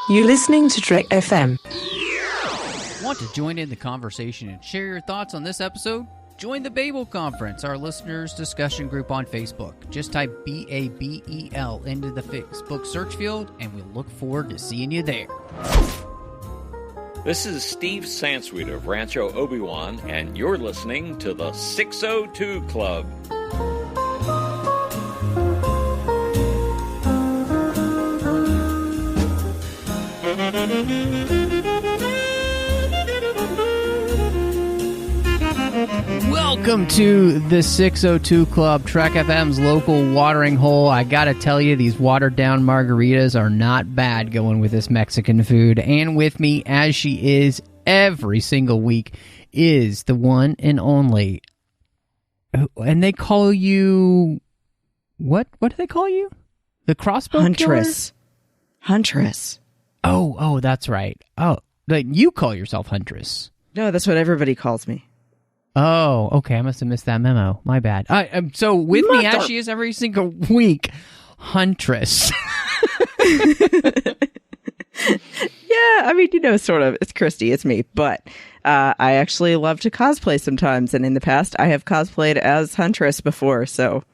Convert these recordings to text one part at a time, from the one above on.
You're listening to Trek FM. Want to join in the conversation and share your thoughts on this episode? Join the Babel Conference, our listeners' discussion group on Facebook. Just type BABEL into the Facebook search field, and we'll look forward to seeing you there. This is Steve Sansweet of Rancho Obi-Wan, and you're listening to the 602 Club. Welcome to the 602 Club, Trek FM's local watering hole. I gotta tell you, these watered-down margaritas are not bad going with this Mexican food. And with me, as she is every single week, is the one and only... And they call you... What do they call you? The crossbow Huntress. killer? Huntress. Oh, that's right. Oh, like you call yourself Huntress. No, that's what everybody calls me. Oh, okay. I must have missed that memo. My bad. So with me, as she is every single week, Huntress. Yeah, I mean, sort of. It's Christy. It's me. But I actually love to cosplay sometimes. And in the past, I have cosplayed as Huntress before. So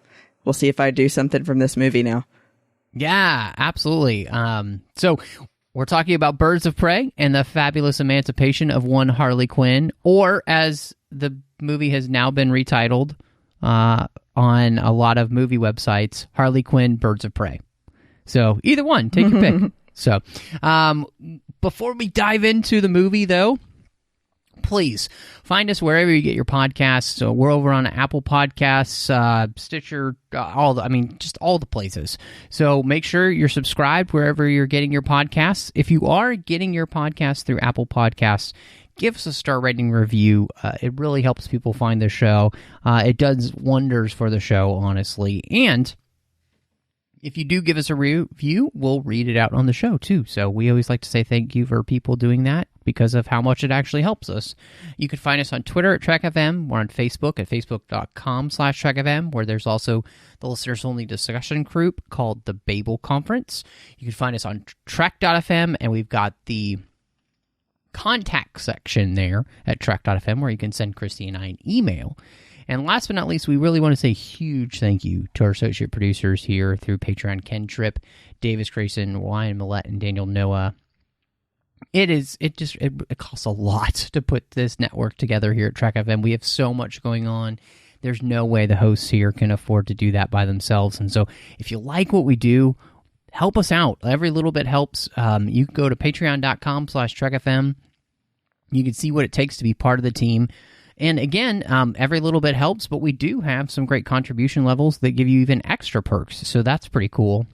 we'll see if I do something from this movie now. Yeah, absolutely. So we're talking about Birds of Prey and the fabulous emancipation of one Harley Quinn, or as the movie has now been retitled on a lot of movie websites, Harley Quinn, Birds of Prey. So either one, take your pick. So before we dive into the movie, though, please find us wherever you get your podcasts. So we're over on Apple Podcasts, Stitcher, just all the places. So make sure you're subscribed wherever you're getting your podcasts. If you are getting your podcasts through Apple Podcasts, give us a star rating review. It really helps people find the show. It does wonders for the show, honestly. And if you do give us a review, we'll read it out on the show, too. So we always like to say thank you for people doing that because of how much it actually helps us. You can find us on Twitter at TrekFM. We're on Facebook at facebook.com/TrekFM, where there's also the listeners-only discussion group called the Babel Conference. You can find us on Trek.fm, and we've got the contact section there at Trek.fm, where you can send Christy and I an email. And last but not least, we really want to say a huge thank you to our associate producers here through Patreon: Ken Tripp, Davis Grayson, Ryan Maillet, and Daniel Noah. It costs a lot to put this network together here at Trek FM. We have so much going on. There's no way the hosts here can afford to do that by themselves. And so if you like what we do, help us out. Every little bit helps. You can go to patreon.com/TrekFM. You can see what it takes to be part of the team. And again, every little bit helps, but we do have some great contribution levels that give you even extra perks. So that's pretty cool.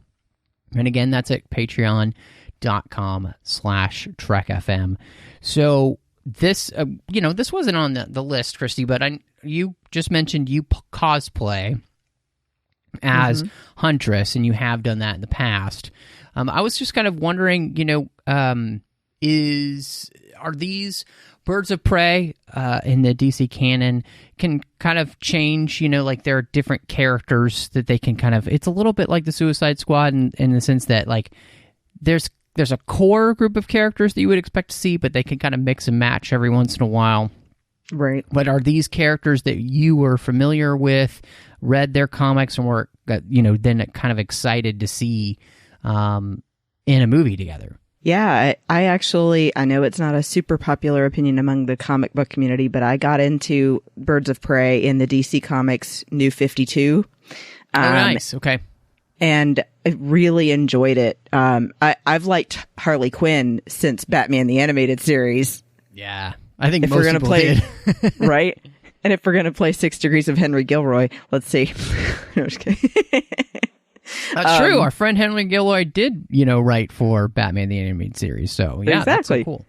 And again, that's at patreon.com/TrekFM. So this, this wasn't on the list, Christy, but you just mentioned you cosplay as Huntress, and you have done that in the past. I was just kind of wondering, are these Birds of Prey in the DC canon can kind of change, like there are different characters that they can kind of, it's a little bit like the Suicide Squad in the sense that like there's a core group of characters that you would expect to see, but they can kind of mix and match every once in a while. Right. But are these characters that you were familiar with, read their comics, and were, then kind of excited to see in a movie together? Yeah, I know it's not a super popular opinion among the comic book community, but I got into Birds of Prey in the DC Comics New 52. Nice. Okay. And I really enjoyed it. I've liked Harley Quinn since Batman the Animated Series. Yeah, I think if most we're gonna people play, did. Right? And if we're going to play 6 Degrees of Henry Gilroy, let's see. No, I'm just kidding. That's true. Our friend Henry Gilroy did, write for Batman the Animated Series. So, yeah, exactly. That's so cool.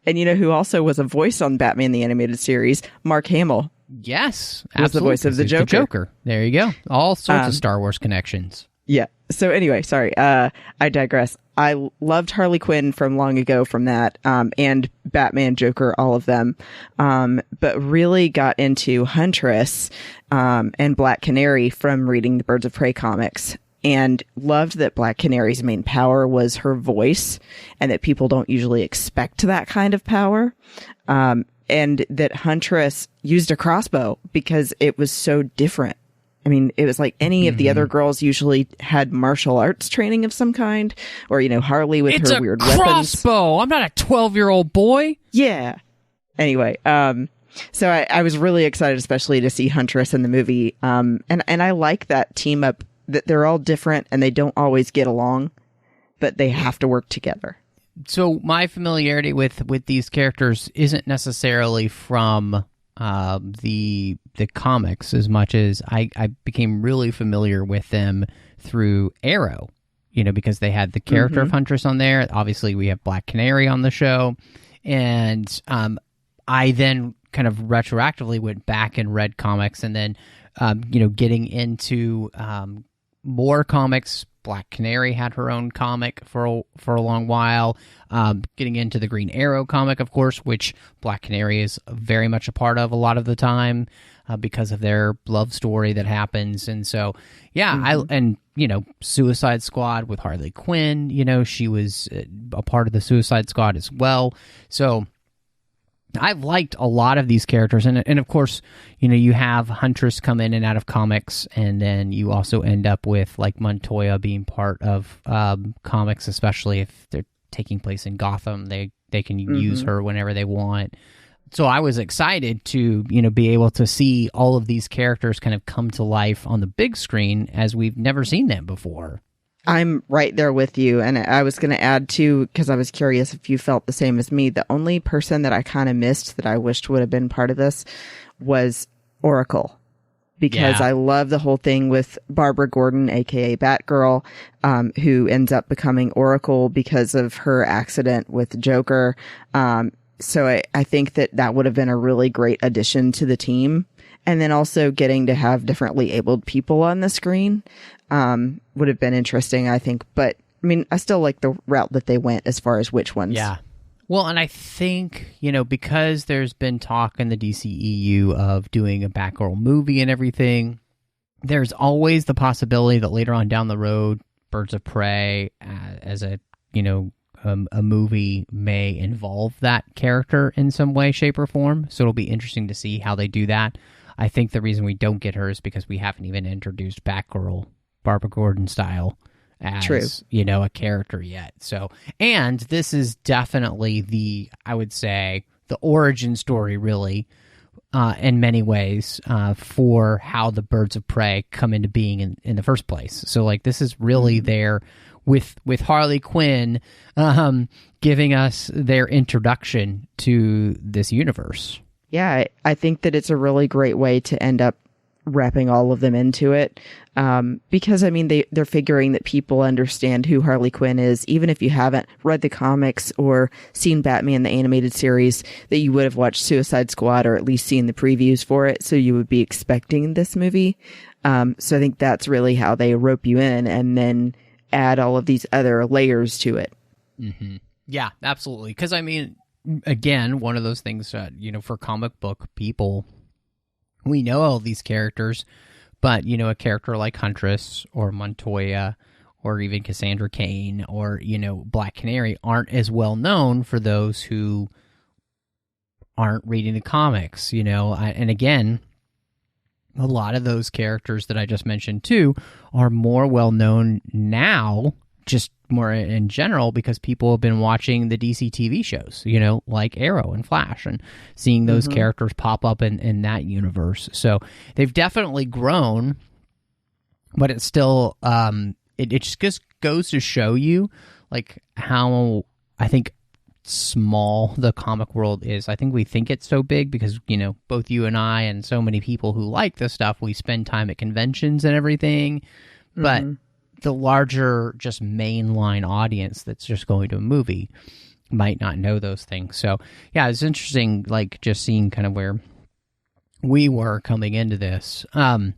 And who also was a voice on Batman the Animated Series? Mark Hamill. Yes, absolutely. Was the voice of the Joker. There you go. All sorts of Star Wars connections. Yeah. So anyway, sorry. I digress. I loved Harley Quinn from long ago from that, and Batman, Joker, all of them. But really got into Huntress, and Black Canary from reading the Birds of Prey comics. and loved that Black Canary's main power was her voice, and that people don't usually expect that kind of power. And that Huntress used a crossbow because it was so different. I mean, it was like any of the other girls usually had martial arts training of some kind, or, Harley with her weird weapons. It's a crossbow! I'm not a 12-year-old boy! Yeah. Anyway, so I was really excited, especially to see Huntress in the movie. And I like that team up, that they're all different and they don't always get along, but they have to work together. So my familiarity with these characters isn't necessarily from the comics as much as I became really familiar with them through Arrow, because they had the character of Huntress on there. Obviously, we have Black Canary on the show. And I then kind of retroactively went back and read comics, and then, getting into more comics. Black Canary had her own comic for a long while. Getting into the Green Arrow comic, of course, which Black Canary is very much a part of a lot of the time because of their love story that happens. And so, yeah, Suicide Squad with Harley Quinn, she was a part of the Suicide Squad as well. So I've liked a lot of these characters, and of course, you have Huntress come in and out of comics, and then you also end up with like Montoya being part of comics, especially if they're taking place in Gotham. They can use her whenever they want. So I was excited to be able to see all of these characters kind of come to life on the big screen as we've never seen them before. I'm right there with you. And I was going to add too, because I was curious if you felt the same as me. The only person that I kind of missed that I wished would have been part of this was Oracle. Because I love the whole thing with Barbara Gordon, aka Batgirl, who ends up becoming Oracle because of her accident with Joker. So I think that would have been a really great addition to the team. And then also getting to have differently abled people on the screen would have been interesting, I think. But, I mean, I still like the route that they went as far as which ones. Yeah. Well, and I think, because there's been talk in the DCEU of doing a Batgirl movie and everything, there's always the possibility that later on down the road, Birds of Prey as a movie may involve that character in some way, shape, or form. So it'll be interesting to see how they do that. I think the reason we don't get her is because we haven't even introduced Batgirl, Barbara Gordon style, as a character yet. So, and this is definitely I would say, the origin story, really, in many ways, for how the Birds of Prey come into being in the first place. So, like, this is really there with Harley Quinn giving us their introduction to this universe. Yeah, I think that it's a really great way to end up wrapping all of them into it. Because, I mean, they're figuring that people understand who Harley Quinn is, even if you haven't read the comics or seen Batman the animated series, that you would have watched Suicide Squad or at least seen the previews for it, so you would be expecting this movie. So I think that's really how they rope you in and then add all of these other layers to it. Mm-hmm. Yeah, absolutely. Because, I mean, again, one of those things, for comic book people, we know all these characters, but, a character like Huntress or Montoya or even Cassandra Cain or, Black Canary aren't as well known for those who aren't reading the comics, and again, a lot of those characters that I just mentioned too are more well known now, just more in general, because people have been watching the DC TV shows, like Arrow and Flash, and seeing those characters pop up in that universe. So they've definitely grown, but it's still, it just goes to show you, like, how, I think, small the comic world is. I think we think it's so big because, both you and I and so many people who like this stuff, we spend time at conventions and everything, but the larger, just mainline audience that's just going to a movie might not know those things. So, yeah, it's interesting, like, just seeing kind of where we were coming into this. I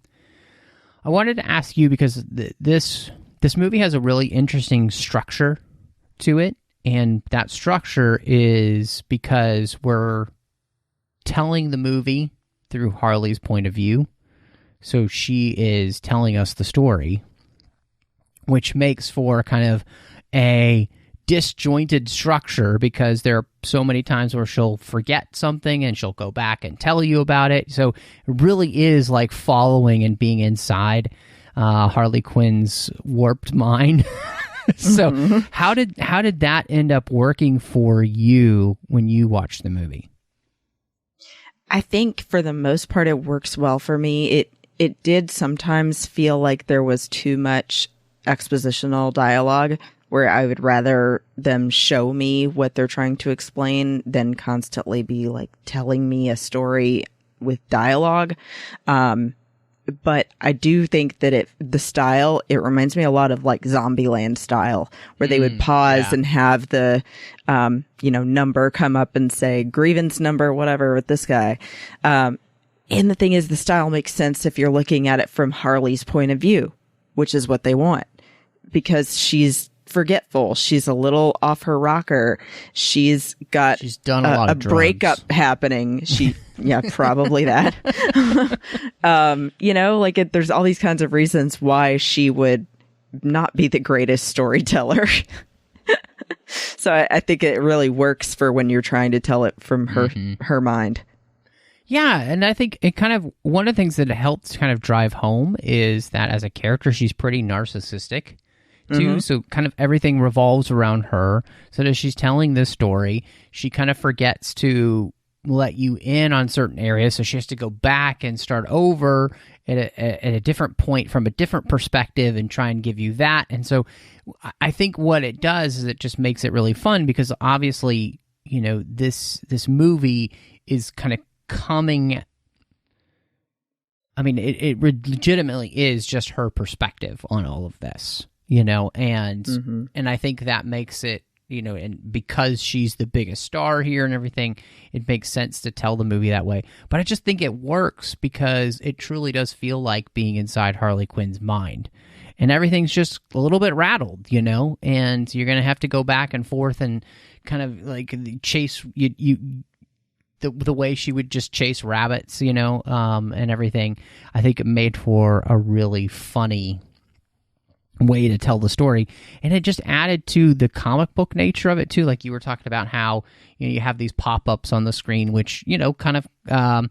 wanted to ask you, because this movie has a really interesting structure to it, and that structure is because we're telling the movie through Harley's point of view. So she is telling us the story. which makes for kind of a disjointed structure because there are so many times where she'll forget something and she'll go back and tell you about it. So it really is like following and being inside Harley Quinn's warped mind. So how did that end up working for you when you watched the movie? I think for the most part it works well for me. It did sometimes feel like there was too much expositional dialogue where I would rather them show me what they're trying to explain than constantly be like telling me a story with dialogue. But I do think that the style, it reminds me a lot of like Zombieland style, where they would pause and have the, number come up and say grievance number, whatever with this guy. And the thing is, the style makes sense if you're looking at it from Harley's point of view, which is what they want, because she's forgetful. She's a little off her rocker. She's done a lot of drugs. Breakup happening. Yeah, probably that. There's all these kinds of reasons why she would not be the greatest storyteller. So I think it really works for when you're trying to tell it from her mind. Yeah, and I think it kind of, one of the things that helps kind of drive home is that as a character, she's pretty narcissistic too. So kind of everything revolves around her. So as she's telling this story, she kind of forgets to let you in on certain areas. So she has to go back and start over at a different point from a different perspective and try and give you that. And so I think what it does is it just makes it really fun because obviously, this movie is kind of coming. I mean, it legitimately is just her perspective on all of this. And I think that makes it, and because she's the biggest star here and everything, it makes sense to tell the movie that way. But I just think it works because it truly does feel like being inside Harley Quinn's mind. And everything's just a little bit rattled, and you're going to have to go back and forth and kind of like chase the way she would just chase rabbits, and everything. I think it made for a really funny way to tell the story, and it just added to the comic book nature of it too. Like you were talking about how you have these pop-ups on the screen which kind of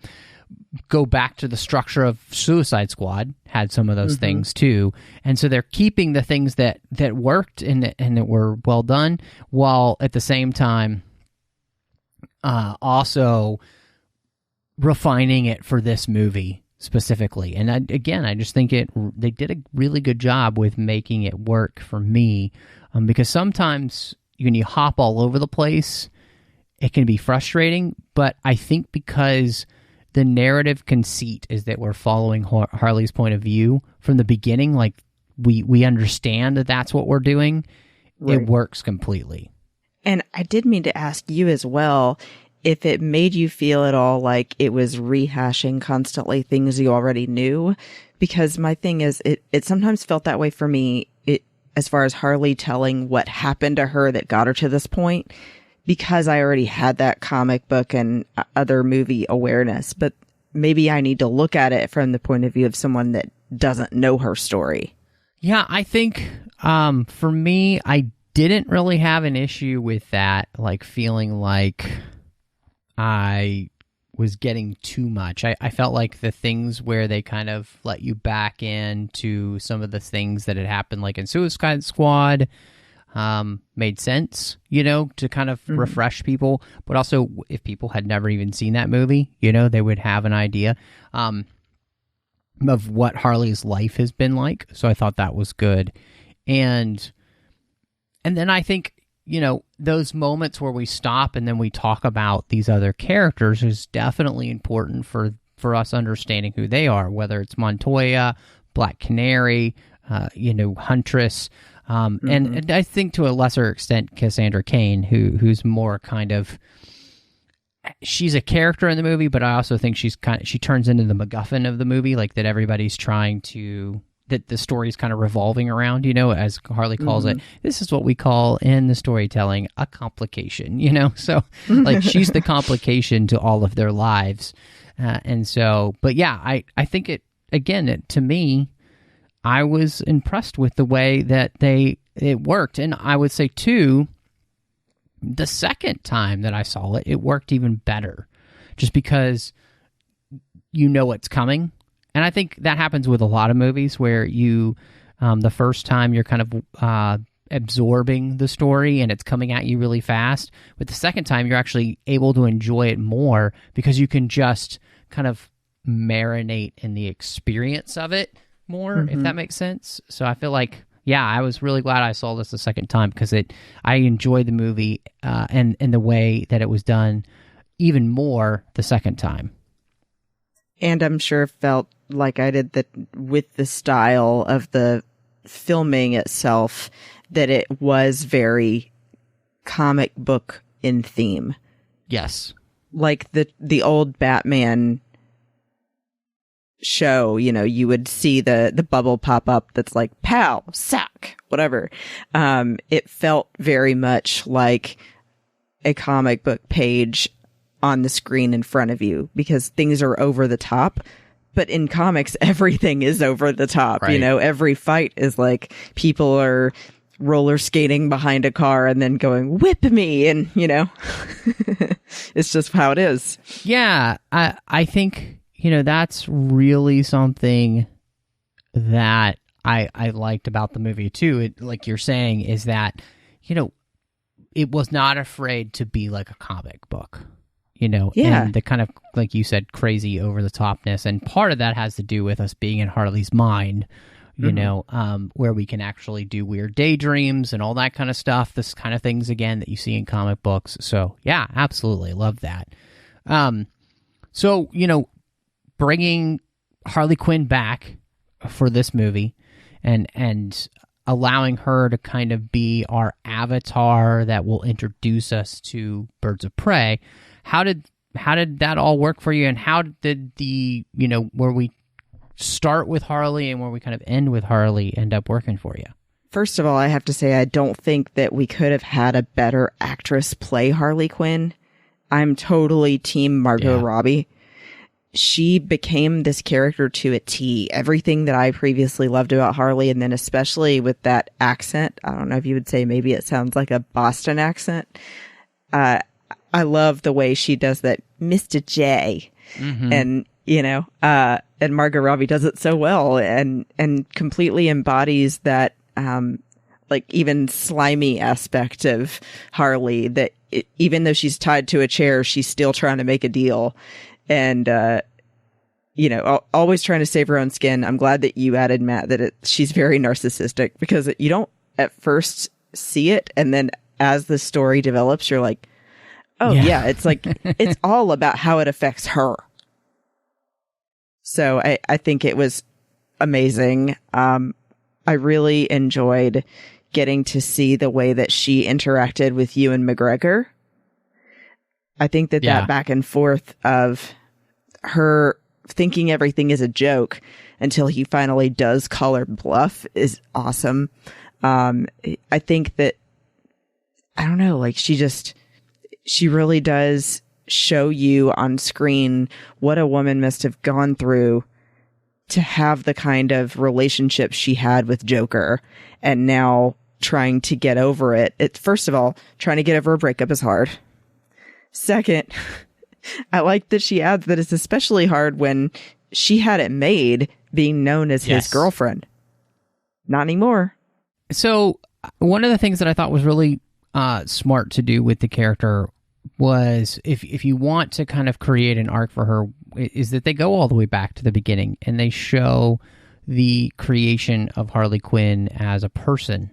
go back to the structure of Suicide Squad, had some of those things too, and so they're keeping the things that worked and that were well done, while at the same time also refining it for this movie specifically. And I just think they did a really good job with making it work for me, because sometimes when you hop all over the place, it can be frustrating. But I think because the narrative conceit is that we're following Harley's point of view from the beginning, like we understand that that's what we're doing, right. It works completely. And I did mean to ask you as well, if it made you feel at all like it was rehashing constantly things you already knew, because my thing is, it sometimes felt that way for me, as far as Harley telling what happened to her that got her to this point, because I already had that comic book and other movie awareness. But maybe I need to look at it from the point of view of someone that doesn't know her story. Yeah, I think for me, I didn't really have an issue with that, like feeling like I was getting too much. I felt like the things where they kind of let you back into some of the things that had happened, like in Suicide Squad, made sense, to kind of refresh people. But also, if people had never even seen that movie, they would have an idea of what Harley's life has been like. So I thought that was good. And then I think, those moments where we stop and then we talk about these other characters is definitely important for us understanding who they are, whether it's Montoya, Black Canary, Huntress, and I think to a lesser extent Cassandra Cain, who's more kind of, she's a character in the movie, but I also think she turns into the MacGuffin of the movie, like that everybody's trying to, that the story's kind of revolving around, as Harley calls it. This is what we call in the storytelling a complication, so like she's the complication to all of their lives. And so, but yeah, I think to me, I was impressed with the way that it worked. And I would say, too, the second time that I saw it, it worked even better. Just because you know it's coming. And I think that happens with a lot of movies where you, the first time you're kind of absorbing the story and it's coming at you really fast. But the second time you're actually able to enjoy it more because you can just kind of marinate in the experience of it more, if that makes sense. So I feel like, yeah, I was really glad I saw this the second time because I enjoyed the movie and the way that it was done even more the second time. And I'm sure it felt like I did that with the style of the filming itself, that it was very comic book in theme. Yes. Like the old Batman show, you would see the bubble pop up that's like, pow, sack, whatever. It felt very much like a comic book page on the screen in front of you because things are over the top. But in comics, everything is over the top. Right. Every fight is like people are roller skating behind a car and then going, whip me. And, it's just how it is. Yeah. I think, that's really something that I liked about the movie too. It, like you're saying, is that, it was not afraid to be like a comic book. And the kind of, like you said, crazy over the topness. And part of that has to do with us being in Harley's mind, where we can actually do weird daydreams and all that kind of stuff. This kind of things, again, that you see in comic books. So, yeah, absolutely. Love that. So, bringing Harley Quinn back for this movie and allowing her to kind of be our avatar that will introduce us to Birds of Prey. How did that all work for you, and how did where we start with Harley and where we kind of end with Harley end up working for you? First of all, I have to say I don't think that we could have had a better actress play Harley Quinn. I'm totally team Margot Robbie. She became this character to a T. Everything that I previously loved about Harley, and then especially with that accent. I don't know if you would say maybe it sounds like a Boston accent. I love the way she does that, Mr. J. And, and Margot Robbie does it so well and completely embodies that, like even slimy aspect of Harley that even though she's tied to a chair, she's still trying to make a deal and, always trying to save her own skin. I'm glad that you added, Matt, that she's very narcissistic because you don't at first see it. And then as the story develops, you're like, oh, yeah, it's like, it's all about how it affects her. So I think it was amazing. I really enjoyed getting to see the way that she interacted with Ewan McGregor. I think that back and forth of her thinking everything is a joke until he finally does call her bluff is awesome. I think that, I don't know, like she really does show you on screen what a woman must have gone through to have the kind of relationship she had with Joker and now trying to get over it. First of all, trying to get over a breakup is hard. Second, I like that she adds that it's especially hard when she had it made being known as his girlfriend. Not anymore. So one of the things that I thought was really smart to do with the character was if you want to kind of create an arc for her, is that they go all the way back to the beginning and they show the creation of Harley Quinn as a person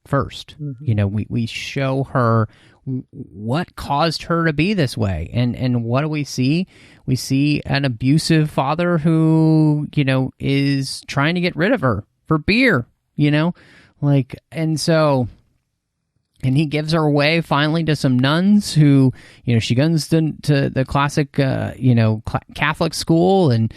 first. We show her what caused her to be this way, and what do we see? We see an abusive father who is trying to get rid of her for beer, and he gives her away finally to some nuns who, she goes to the classic, Catholic school, and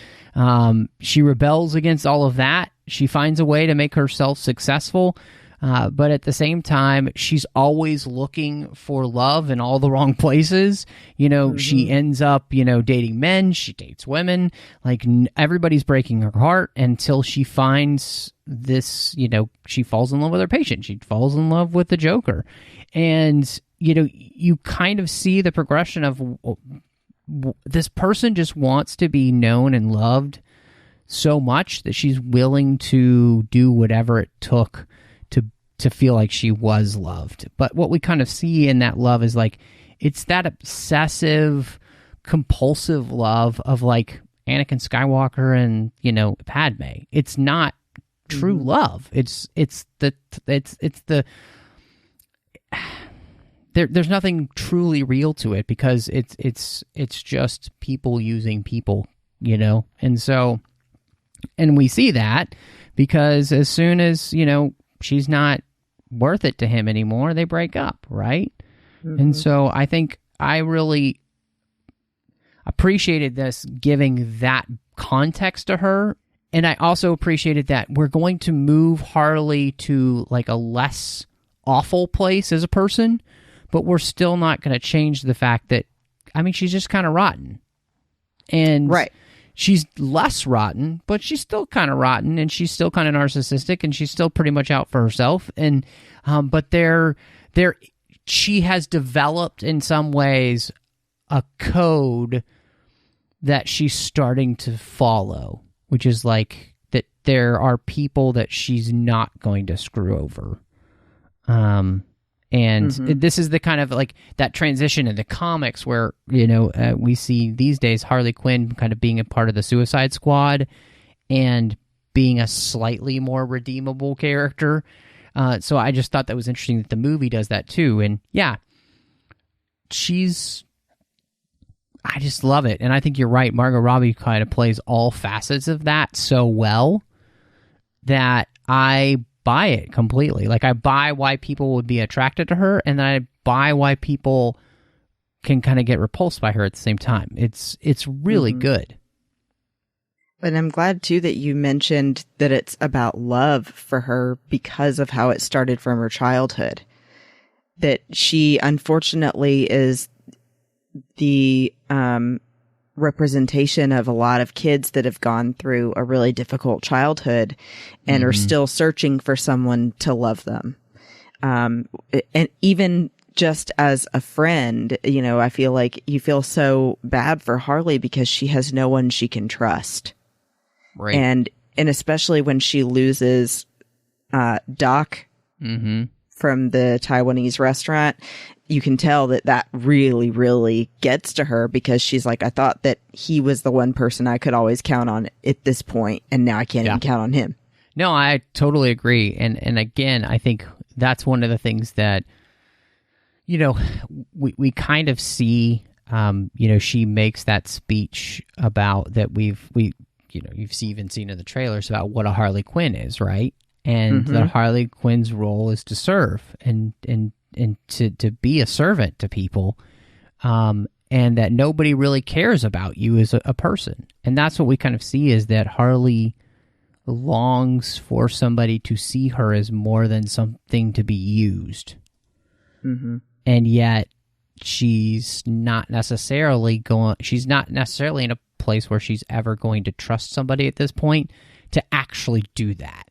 she rebels against all of that. She finds a way to make herself successful. But at the same time, she's always looking for love in all the wrong places. She ends up, dating men. She dates women. Like, everybody's breaking her heart until she finds this, she falls in love with her patient. She falls in love with the Joker. And, you kind of see the progression of this person just wants to be known and loved so much that she's willing to do whatever it took to feel like she was loved. But what we kind of see in that love is like, it's that obsessive, compulsive love of like Anakin Skywalker and, Padme. It's not true love. There's nothing truly real to it because it's just people using people, And so, and we see that because as soon as, she's not worth it to him anymore, they break up, right? And so I think I really appreciated this giving that context to her. And I also appreciated that we're going to move Harley to like a less awful place as a person, but we're still not going to change the fact that, she's just kind of rotten. And right. She's less rotten, but she's still kind of rotten, and she's still kind of narcissistic, and she's still pretty much out for herself. And but she has developed in some ways a code that she's starting to follow, which is like that there are people that she's not going to screw over. And this is the kind of like that transition in the comics where, we see these days Harley Quinn kind of being a part of the Suicide Squad and being a slightly more redeemable character. So I just thought that was interesting that the movie does that too. And yeah, I just love it. And I think you're right. Margot Robbie kind of plays all facets of that so well that I buy it completely. Like, I buy why people would be attracted to her, and then I buy why people can kind of get repulsed by her at the same time. It's really good. And I'm glad too that you mentioned that it's about love for her because of how it started from her childhood. That she unfortunately is the representation of a lot of kids that have gone through a really difficult childhood and are still searching for someone to love them. And even just as a friend, I feel like you feel so bad for Harley because she has no one she can trust. Right. And especially when she loses Doc from the Taiwanese restaurant, you can tell that really, really gets to her because she's like, I thought that he was the one person I could always count on at this point, and now I can't even count on him. No, I totally agree. And again, I think that's one of the things that, we kind of see, she makes that speech about that you've even seen in the trailers about what a Harley Quinn is, right? And that Harley Quinn's role is to serve and to be a servant to people, and that nobody really cares about you as a person. And that's what we kind of see is that Harley longs for somebody to see her as more than something to be used. And yet she's not necessarily in a place where she's ever going to trust somebody at this point to actually do that.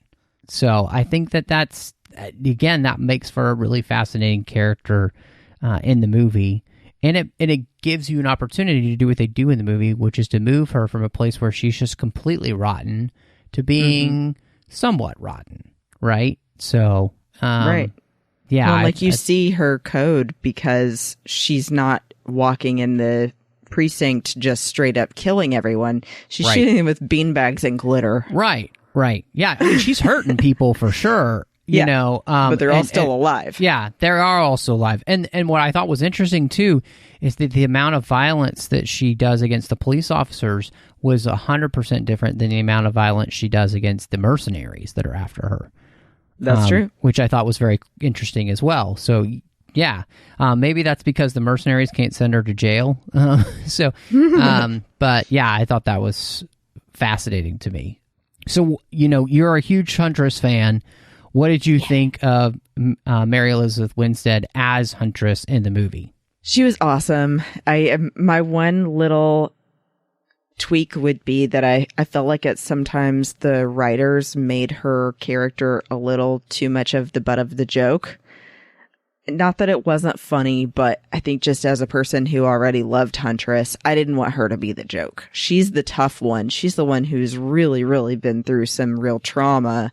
So I think that's, again, that makes for a really fascinating character in the movie. And it gives you an opportunity to do what they do in the movie, which is to move her from a place where she's just completely rotten to being somewhat rotten, right? So, right. Yeah. Well, you see her code because she's not walking in the precinct just straight up killing everyone. She's shooting them with beanbags and glitter. Right. Yeah, she's hurting people for sure. You know, but they're all still alive. Yeah, they are also alive. And what I thought was interesting too is that the amount of violence that she does against the police officers was 100% different than the amount of violence she does against the mercenaries that are after her. That's true. Which I thought was very interesting as well. So yeah, maybe that's because the mercenaries can't send her to jail. But yeah, I thought that was fascinating to me. So, you're a huge Huntress fan. what did you think of Mary Elizabeth Winstead as Huntress in the movie? She was awesome. My one little tweak would be that I felt like sometimes the writers made her character a little too much of the butt of the joke. Not that it wasn't funny, but I think just as a person who already loved Huntress, I didn't want her to be the joke. She's the tough one. She's the one who's really, really been through some real trauma,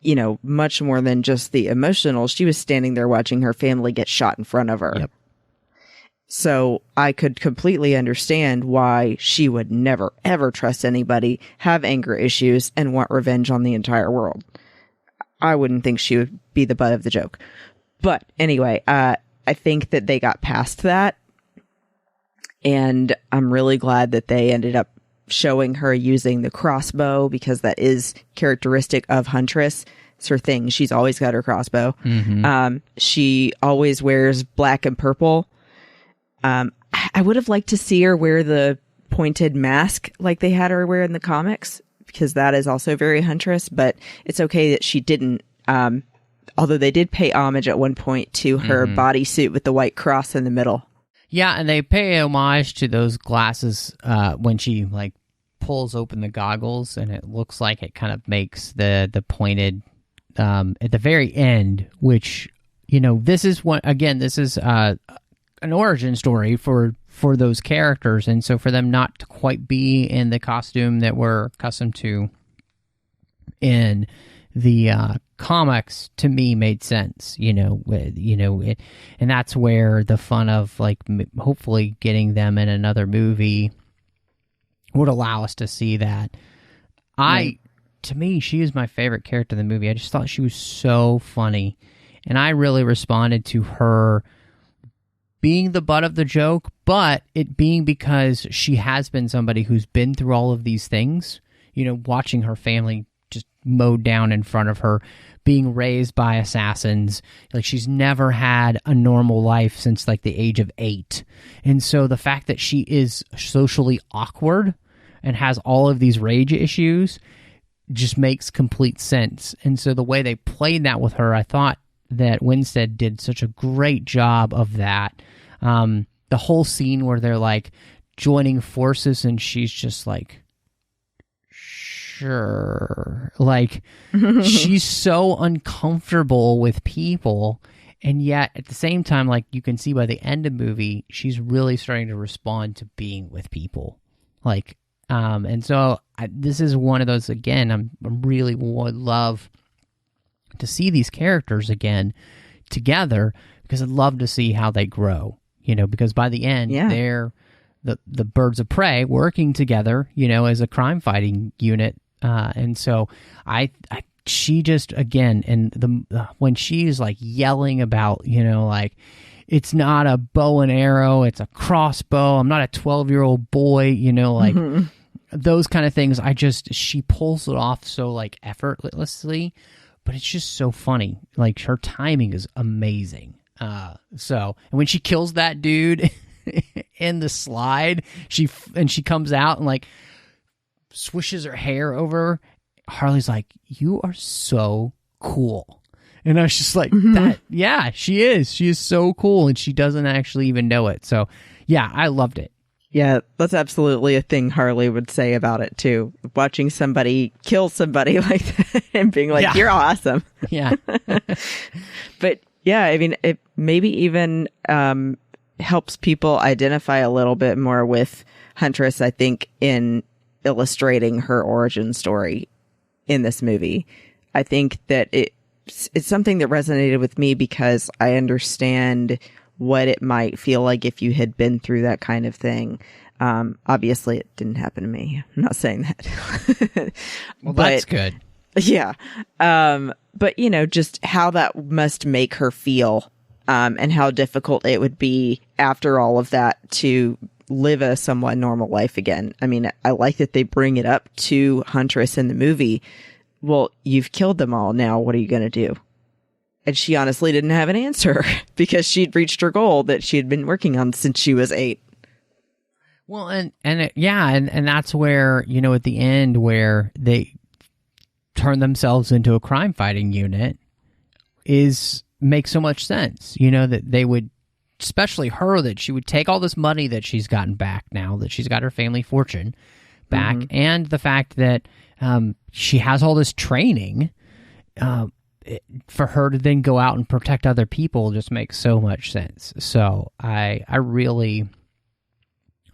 you know, much more than just the emotional. She was standing there watching her family get shot in front of her. Yep. So I could completely understand why she would never, ever trust anybody, have anger issues, and want revenge on the entire world. I wouldn't think she would be the butt of the joke. But anyway, I think that they got past that. And I'm really glad that they ended up showing her using the crossbow, because that is characteristic of Huntress. It's her thing. She's always got her crossbow. Mm-hmm. She always wears black and purple. I would have liked to see her wear the pointed mask like they had her wear in the comics, because that is also very Huntress, but it's okay that she didn't. Although they did pay homage at one point to her bodysuit with the white cross in the middle. Yeah, and they pay homage to those glasses when she like pulls open the goggles, and it looks like it kind of makes the pointed at the very end, which, you know, this is an origin story for those characters, and so for them not to quite be in the costume that we're accustomed to in the comics, to me made sense, and that's where the fun of like hopefully getting them in another movie would allow us to see that. To me, she is my favorite character in the movie. I just thought she was so funny, and I really responded to her being the butt of the joke, but it being because she has been somebody who's been through all of these things, watching her family just mowed down in front of her, being raised by assassins. Like, she's never had a normal life since like the age of 8. And so the fact that she is socially awkward and has all of these rage issues just makes complete sense. And so the way they played that with her, I thought that Winstead did such a great job of that. The whole scene where they're like joining forces and she's just like, sure. Like, she's so uncomfortable with people, and yet at the same time, like, you can see by the end of the movie, she's really starting to respond to being with people. Like, and so this is one of those, again, I really would love to see these characters again together, because I'd love to see how they grow, because by the end, they're the birds of prey working together, as a crime fighting unit. And so she just, again, and when she's like yelling about, like, it's not a bow and arrow, it's a crossbow, I'm not a 12-year-old boy, like those kind of things. She pulls it off so like effortlessly, but it's just so funny. Like, her timing is amazing. And when she kills that dude in the slide, she comes out and like swishes her hair over. Harley's like, "You are so cool." And I was just like, that, yeah, she is. She is so cool, and she doesn't actually even know it. So, yeah, I loved it. Yeah, that's absolutely a thing Harley would say about it, too. Watching somebody kill somebody like that and being like, "You're awesome." Yeah. But, yeah, I mean, it maybe even helps people identify a little bit more with Huntress, I think, in illustrating her origin story in this movie. I think that it's something that resonated with me because I understand what it might feel like if you had been through that kind of thing. Obviously, it didn't happen to me. I'm not saying that. Well, that's good. Yeah. But, just how that must make her feel, and how difficult it would be after all of that to live a somewhat normal life again. I mean, I like that they bring it up to Huntress in the movie. Well, you've killed them all. Now, what are you going to do? And she honestly didn't have an answer because she'd reached her goal that she had been working on since she was 8. Well, and that's where, at the end where turn themselves into a crime fighting unit makes so much sense. That they would, especially her, that she would take all this money that she's gotten back now that she's got her family fortune back, and the fact that she has all this training, for her to then go out and protect other people just makes so much sense. So I really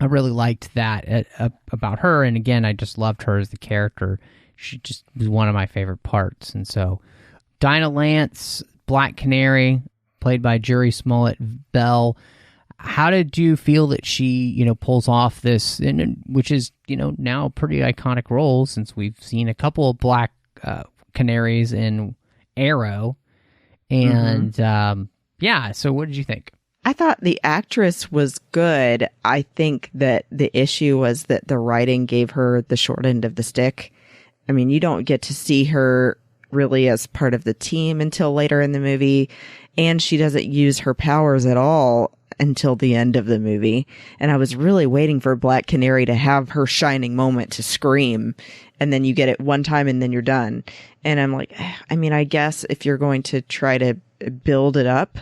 liked that about her. And again, I just loved her as the character. She just was one of my favorite parts. And so Dinah Lance, Black Canary, played by Jerry Smollett Bell. How did you feel that she, pulls off this, which is, now a pretty iconic role, since we've seen a couple of Black Canaries in Arrow. And so what did you think? I thought the actress was good. I think that the issue was that the writing gave her the short end of the stick. I mean, you don't get to see her really as part of the team until later in the movie, and she doesn't use her powers at all until the end of the movie. And I was really waiting for Black Canary to have her shining moment to scream, and then you get it one time and then you're done. And I'm like, I mean, I guess if you're going to try to build it up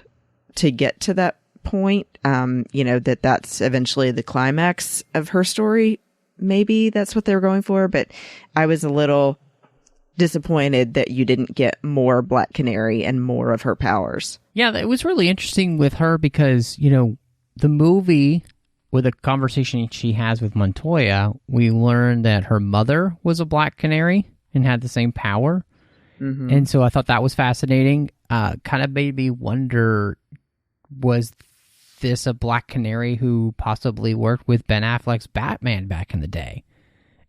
to get to that point, that's eventually the climax of her story, maybe that's what they were going for. But I was a little disappointed that you didn't get more Black Canary and more of her powers. Yeah, it was really interesting with her because, the movie, with a conversation she has with Montoya, we learned that her mother was a Black Canary and had the same power. And so I thought that was fascinating. Kind of made me wonder, was this a Black Canary who possibly worked with Ben Affleck's Batman back in the day?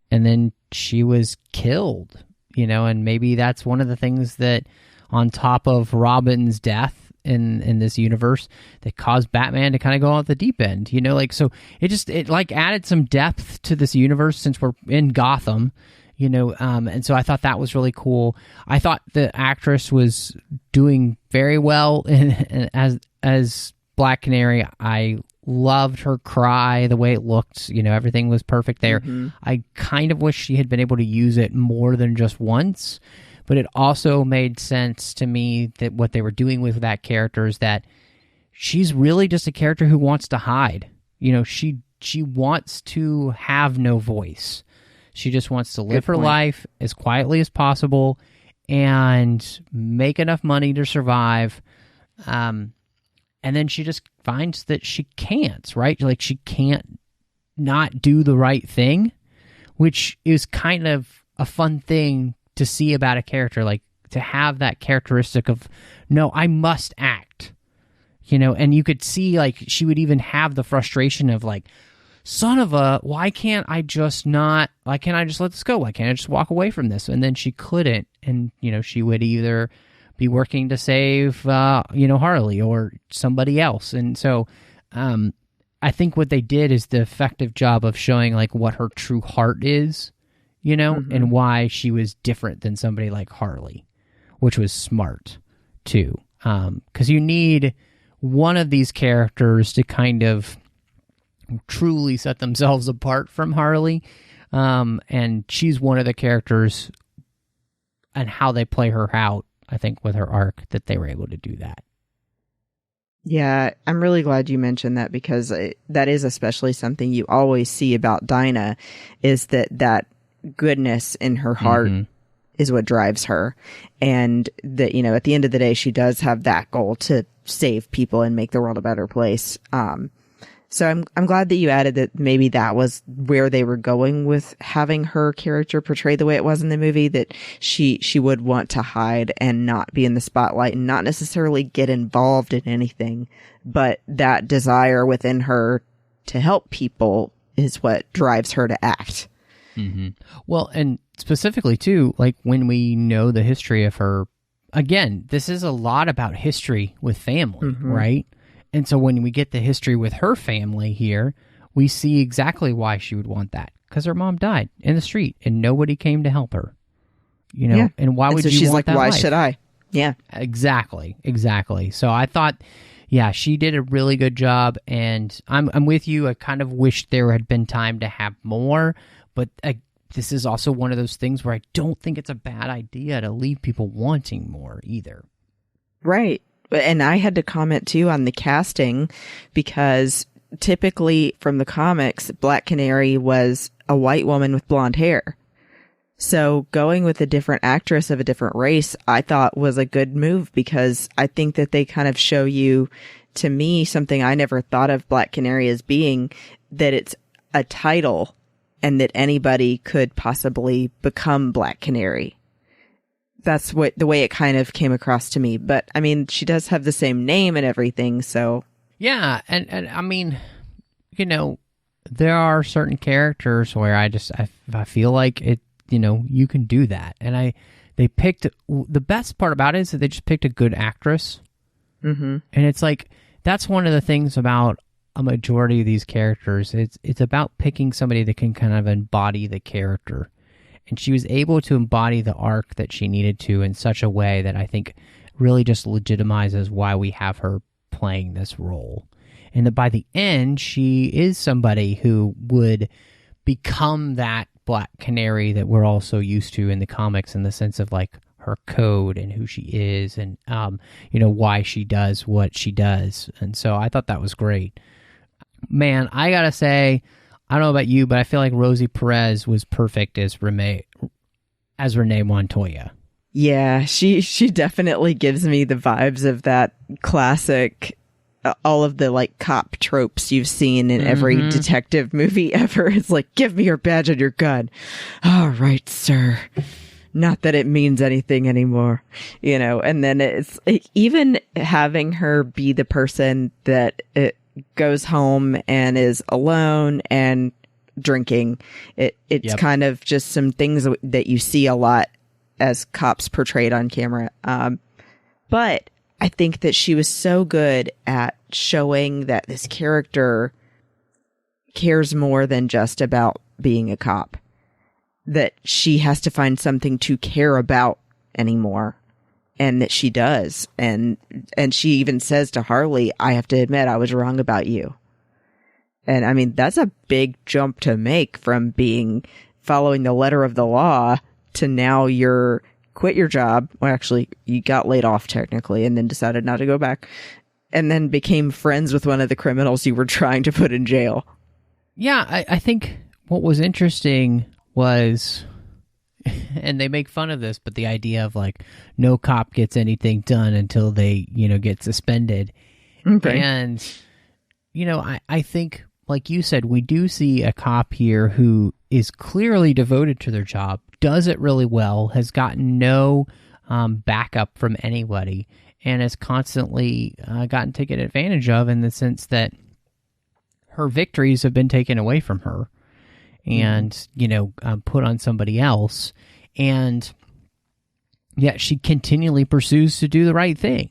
And then she was killed, and maybe that's one of the things that, on top of Robin's death in this universe, that caused Batman to kind of go off the deep end, so it added some depth to this universe since we're in Gotham, and so I thought that was really cool. I thought the actress was doing very well as Black Canary. I loved her cry, the way it looked, everything was perfect there. I kind of wish she had been able to use it more than just once, but it also made sense to me that what they were doing with that character is that she's really just a character who wants to hide. She wants to have no voice. She just wants to live her life as quietly as possible and make enough money to survive. And then she just finds that she can't, right? Like, she can't not do the right thing, which is kind of a fun thing to see about a character, like to have that characteristic of, no, I must act, and you could see, like, she would even have the frustration of, like, son of a, why can't I just let this go? Why can't I just walk away from this? And then she couldn't. And, she would either be working to save, Harley or somebody else. And so I think what they did is the effective job of showing, like, what her true heart is, and why she was different than somebody like Harley, which was smart, too. Because you need one of these characters to kind of truly set themselves apart from Harley. And she's one of the characters, and how they play her out, I think, with her arc, that they were able to do that. Yeah, I'm really glad you mentioned that, because that is especially something you always see about Dinah, is that goodness in her heart is what drives her. And that, at the end of the day, she does have that goal to save people and make the world a better place. So I'm glad that you added that maybe that was where they were going with having her character portrayed the way it was in the movie, that she would want to hide and not be in the spotlight and not necessarily get involved in anything, but that desire within her to help people is what drives her to act. Well, and specifically too, like, when we know the history of her, again, this is a lot about history with family, right? And so when we get the history with her family here, we see exactly why she would want that. Because her mom died in the street and nobody came to help her. And why would you she's want like, that why life? should I? Yeah. Exactly. So I thought, yeah, she did a really good job. And I'm with you. I kind of wish there had been time to have more. But this is also one of those things where I don't think it's a bad idea to leave people wanting more either. Right. And I had to comment too on the casting, because typically from the comics, Black Canary was a white woman with blonde hair. So going with a different actress of a different race, I thought was a good move, because I think that they kind of show you, to me, something I never thought of Black Canary as being, that it's a title and that anybody could possibly become Black Canary. That's the way it kind of came across to me. But I mean, she does have the same name and everything, so. Yeah. And I mean, there are certain characters where I feel like it, you can do that. And they picked, the best part about it is that they just picked a good actress. Mm-hmm. And it's like, that's one of the things about a majority of these characters. It's about picking somebody that can kind of embody the character. And she was able to embody the arc that she needed to in such a way that I think really just legitimizes why we have her playing this role. And that by the end, she is somebody who would become that Black Canary that we're all so used to in the comics, in the sense of like her code and who she is and, why she does what she does. And so I thought that was great. Man, I gotta say, I don't know about you, but I feel like Rosie Perez was perfect as Renee Montoya. Yeah, she definitely gives me the vibes of that classic, all of the like cop tropes you've seen in every detective movie ever. It's like, give me your badge and your gun. All right, sir. Not that it means anything anymore, and then it's like, even having her be the person that goes home and is alone and drinking. It's kind of just some things that you see a lot as cops portrayed on camera. But I think that she was so good at showing that this character cares more than just about being a cop, that she has to find something to care about anymore. And that she does. And she even says to Harley, I have to admit, I was wrong about you. And I mean, that's a big jump to make from following the letter of the law to now you're quit your job. Well, actually, you got laid off technically and then decided not to go back, and then became friends with one of the criminals you were trying to put in jail. Yeah, I think what was interesting was, and they make fun of this, but the idea of like no cop gets anything done until they, get suspended. Okay. And, I think, like you said, we do see a cop here who is clearly devoted to their job, does it really well, has gotten no backup from anybody, and has constantly gotten taken advantage of, in the sense that her victories have been taken away from her and, put on somebody else. And yet she continually pursues to do the right thing.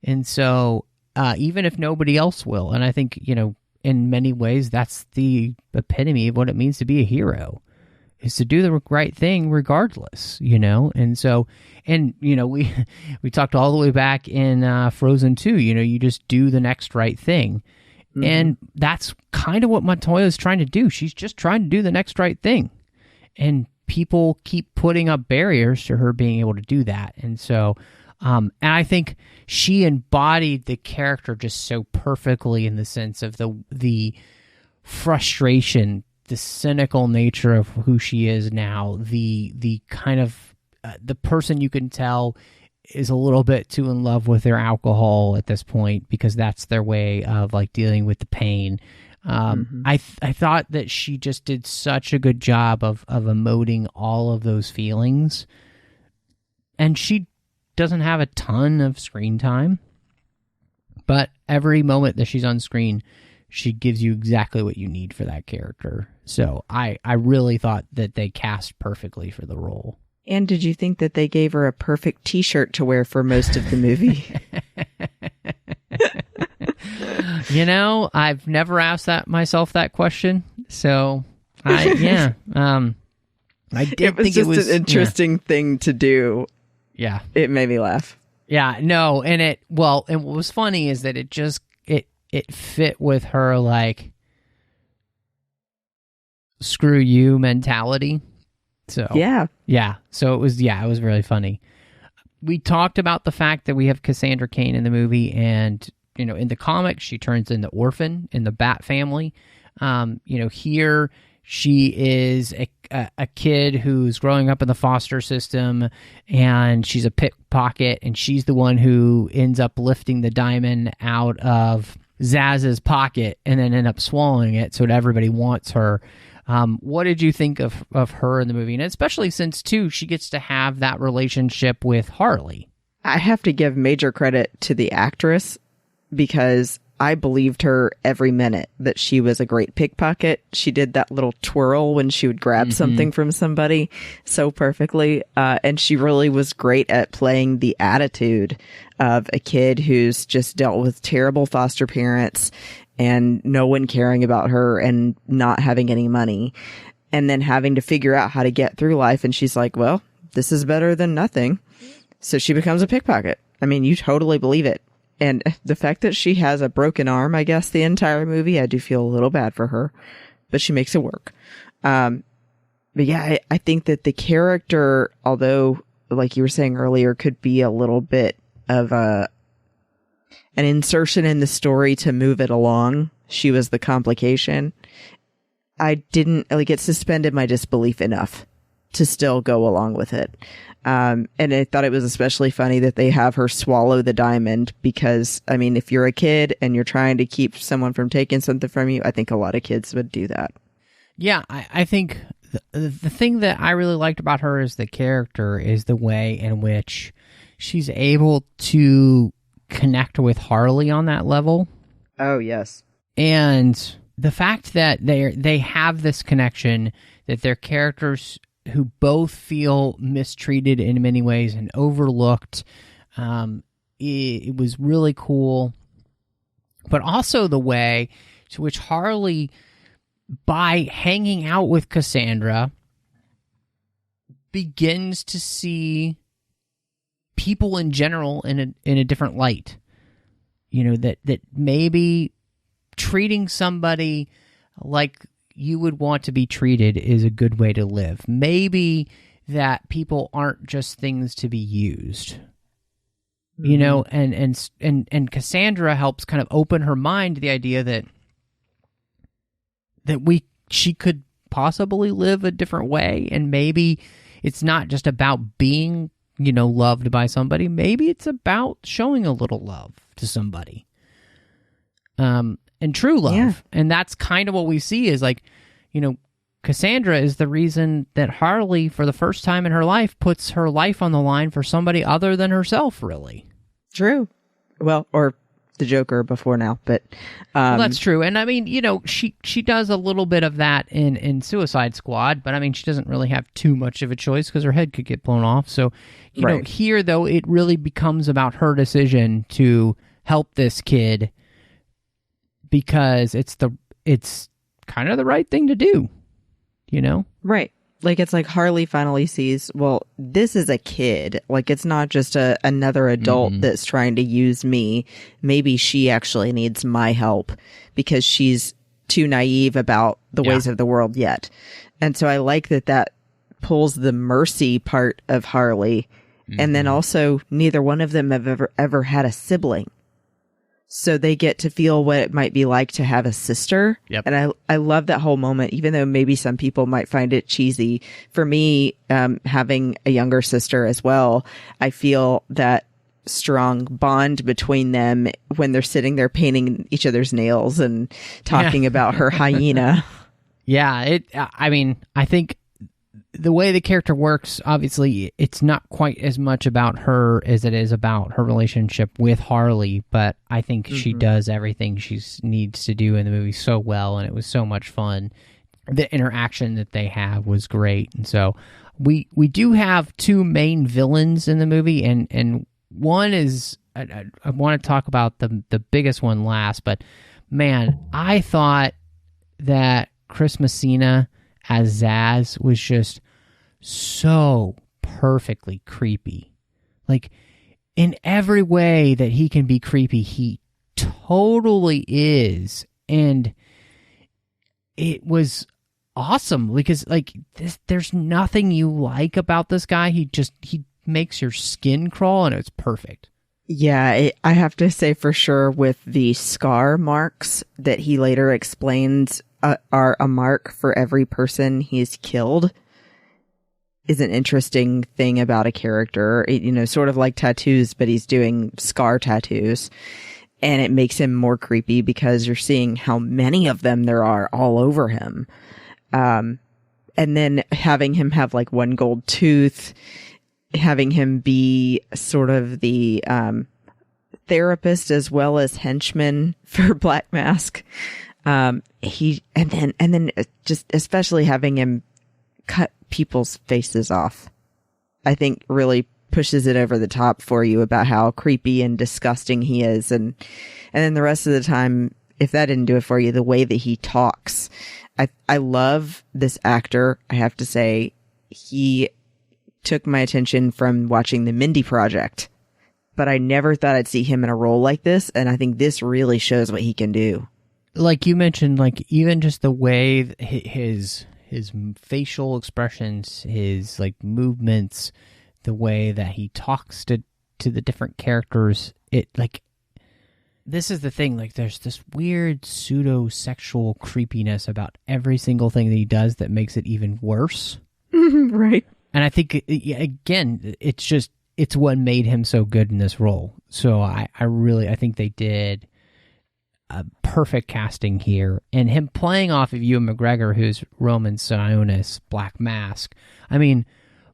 And so even if nobody else will, and I think, in many ways, that's the epitome of what it means to be a hero, is to do the right thing regardless, And so, we talked all the way back in Frozen 2, you just do the next right thing. Mm-hmm. And that's kind of what Montoya is trying to do. She's just trying to do the next right thing. And people keep putting up barriers to her being able to do that. And so, and I think she embodied the character just so perfectly, in the sense of the frustration, the cynical nature of who she is now, the kind of the person you can tell is a little bit too in love with their alcohol at this point, because that's their way of like dealing with the pain. I thought that she just did such a good job of emoting all of those feelings, and she doesn't have a ton of screen time, but every moment that she's on screen, she gives you exactly what you need for that character. So I really thought that they cast perfectly for the role. And did you think that they gave her a perfect t-shirt to wear for most of the movie? I've never asked myself that question. So I did think it was an interesting thing to do. Yeah. It made me laugh. Yeah, no, and what was funny is that it fit with her, like, screw you mentality. So yeah. So it was really funny. We talked about the fact that we have Cassandra Cain in the movie, and in the comics she turns into Orphan in the Bat family. Here she is a kid who's growing up in the foster system, and she's a pickpocket, and she's the one who ends up lifting the diamond out of Zsasz's pocket and then end up swallowing it so that everybody wants her. What did you think of her in the movie? And especially since, too, she gets to have that relationship with Harley. I have to give major credit to the actress, because I believed her every minute that she was a great pickpocket. She did that little twirl when she would grab something from somebody so perfectly. And she really was great at playing the attitude of a kid who's just dealt with terrible foster parents and no one caring about her and not having any money, and then having to figure out how to get through life. And she's like, well, this is better than nothing. So she becomes a pickpocket. I mean, you totally believe it. And the fact that she has a broken arm, I guess, the entire movie, I do feel a little bad for her, but she makes it work. But yeah, I think that the character, although, like you were saying earlier, could be a little bit of an insertion in the story to move it along. She was the complication. I didn't it suspended my disbelief enough to still go along with it. And I thought it was especially funny that they have her swallow the diamond, because, I mean, if you're a kid and you're trying to keep someone from taking something from you, I think a lot of kids would do that. Yeah, I think the thing that I really liked about her as the character is the way in which she's able to connect with Harley on that level. Oh, yes. And the fact that they have this connection, that they're characters who both feel mistreated in many ways and overlooked, it was really cool. But also the way to which Harley, by hanging out with Cassandra, begins to see people in general in a different light. That maybe treating somebody like you would want to be treated is a good way to live. Maybe that people aren't just things to be used. And Cassandra helps kind of open her mind to the idea that she could possibly live a different way, and maybe it's not just about being loved by somebody. Maybe it's about showing a little love to somebody. And true love. Yeah. And that's kind of what we see is Cassandra is the reason that Harley, for the first time in her life, puts her life on the line for somebody other than herself, really. True. Well, or the Joker before now, but... well, that's true. And I mean, she does a little bit of that in Suicide Squad, but I mean, she doesn't really have too much of a choice because her head could get blown off. So, right. Here, though, it really becomes about her decision to help this kid, because it's kind of the right thing to do, Right. It's like Harley finally sees, well, this is a kid. It's not just another adult that's trying to use me. Maybe she actually needs my help because she's too naive about the ways of the world yet. And so I like that pulls the mercy part of Harley. And then also, neither one of them have ever had a sibling. So they get to feel what it might be like to have a sister. Yep. And I love that whole moment, even though maybe some people might find it cheesy. For me, having a younger sister as well, I feel that strong bond between them when they're sitting there painting each other's nails and talking about her hyena. Yeah, I think the way the character works, obviously, it's not quite as much about her as it is about her relationship with Harley, but I think she does everything she needs to do in the movie so well, and it was so much fun. The interaction that they have was great, and so we do have two main villains in the movie, and one is, I want to talk about the biggest one last, but man, I thought that Chris Messina as Zsasz was just so perfectly creepy. In every way that he can be creepy, he totally is. And it was awesome because like there's nothing you like about this guy. He makes your skin crawl, and it's perfect. Yeah, I have to say for sure with the scar marks that he later explains are a mark for every person he's killed is an interesting thing about a character. Sort of like tattoos, but he's doing scar tattoos. And it makes him more creepy because you're seeing how many of them there are all over him. And then having him have like one gold tooth, having him be sort of the therapist as well as henchman for Black Mask. And then just especially having him cut people's faces off, I think really pushes it over the top for you about how creepy and disgusting he is. And then the rest of the time, if that didn't do it for you, the way that he talks. I love this actor. I have to say, he took my attention from watching the Mindy Project, but I never thought I'd see him in a role like this. And I think this really shows what he can do. Like you mentioned, like even just the way his facial expressions, his like movements, the way that he talks to the different characters, it like, this is the thing, like there's this weird pseudo-sexual creepiness about every single thing that he does that makes it even worse. Right. And I think, again, it's what made him so good in this role. So I think they did a perfect casting here. And him playing off of Ewan McGregor, who's Roman Sionis, Black Mask. I mean,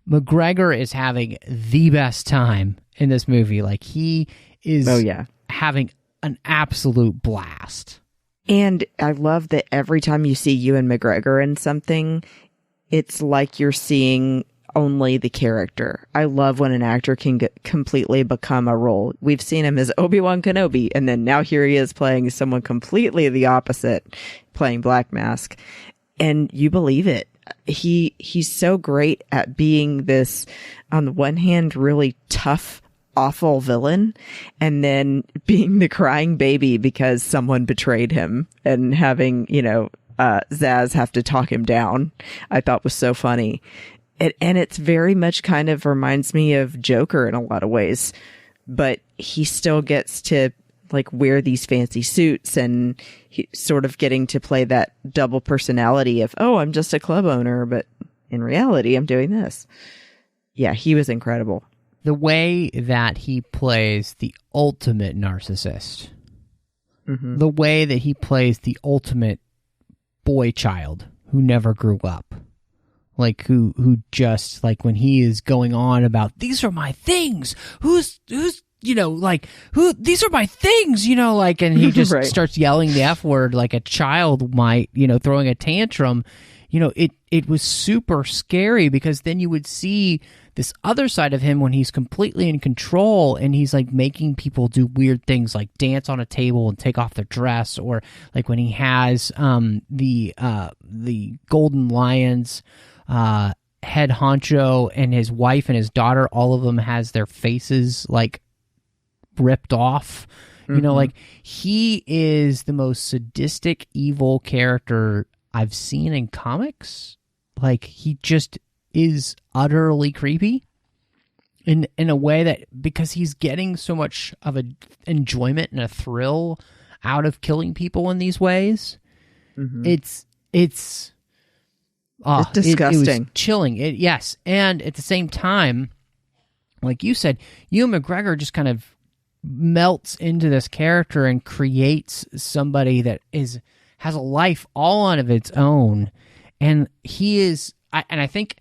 McGregor is having the best time in this movie. Like, he is having an absolute blast. And I love that every time you see Ewan McGregor in something, it's like you're seeing only the character. I love when an actor can completely become a role. We've seen him as Obi-Wan Kenobi, and then now here he is playing someone completely the opposite, playing Black Mask. And you believe it. He's so great at being this, on the one hand, really tough, awful villain, and then being the crying baby because someone betrayed him and having, Zsasz have to talk him down, I thought was so funny. And it's very much kind of reminds me of Joker in a lot of ways, but he still gets to like wear these fancy suits and he sort of getting to play that double personality of, oh, I'm just a club owner, but in reality, I'm doing this. Yeah, he was incredible. The way that he plays the ultimate narcissist, the way that he plays the ultimate boy child who never grew up, like who just like when he is going on about these are my things, who's these are my things, and he just right. starts yelling the F word like a child might, throwing a tantrum. It was super scary because then you would see this other side of him when he's completely in control and he's like making people do weird things like dance on a table and take off their dress, or like when he has the Golden Lions head honcho and his wife and his daughter, all of them has their faces like ripped off. Like he is the most sadistic, evil character I've seen in comics. Like he just is utterly creepy in a way that, because he's getting so much of an enjoyment and a thrill out of killing people in these ways. It's disgusting. It was chilling. Yes. And at the same time, like you said, Ewan McGregor just kind of melts into this character and creates somebody that has a life all on of its own. And he is, and I think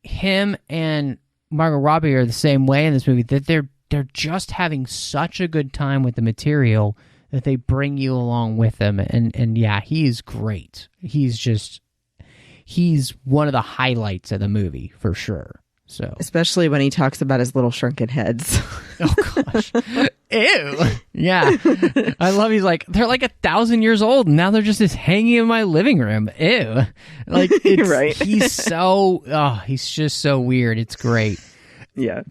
him and Margot Robbie are the same way in this movie, that they're just having such a good time with the material that they bring you along with them. And yeah, he is great. He's one of the highlights of the movie for sure. So especially when he talks about his little shrunken heads. Oh gosh. Ew. Yeah. I love, he's like, they're like 1,000 years old and now they're just hanging in my living room. Ew. Like, it's, right. He's just so weird. It's great. Yeah.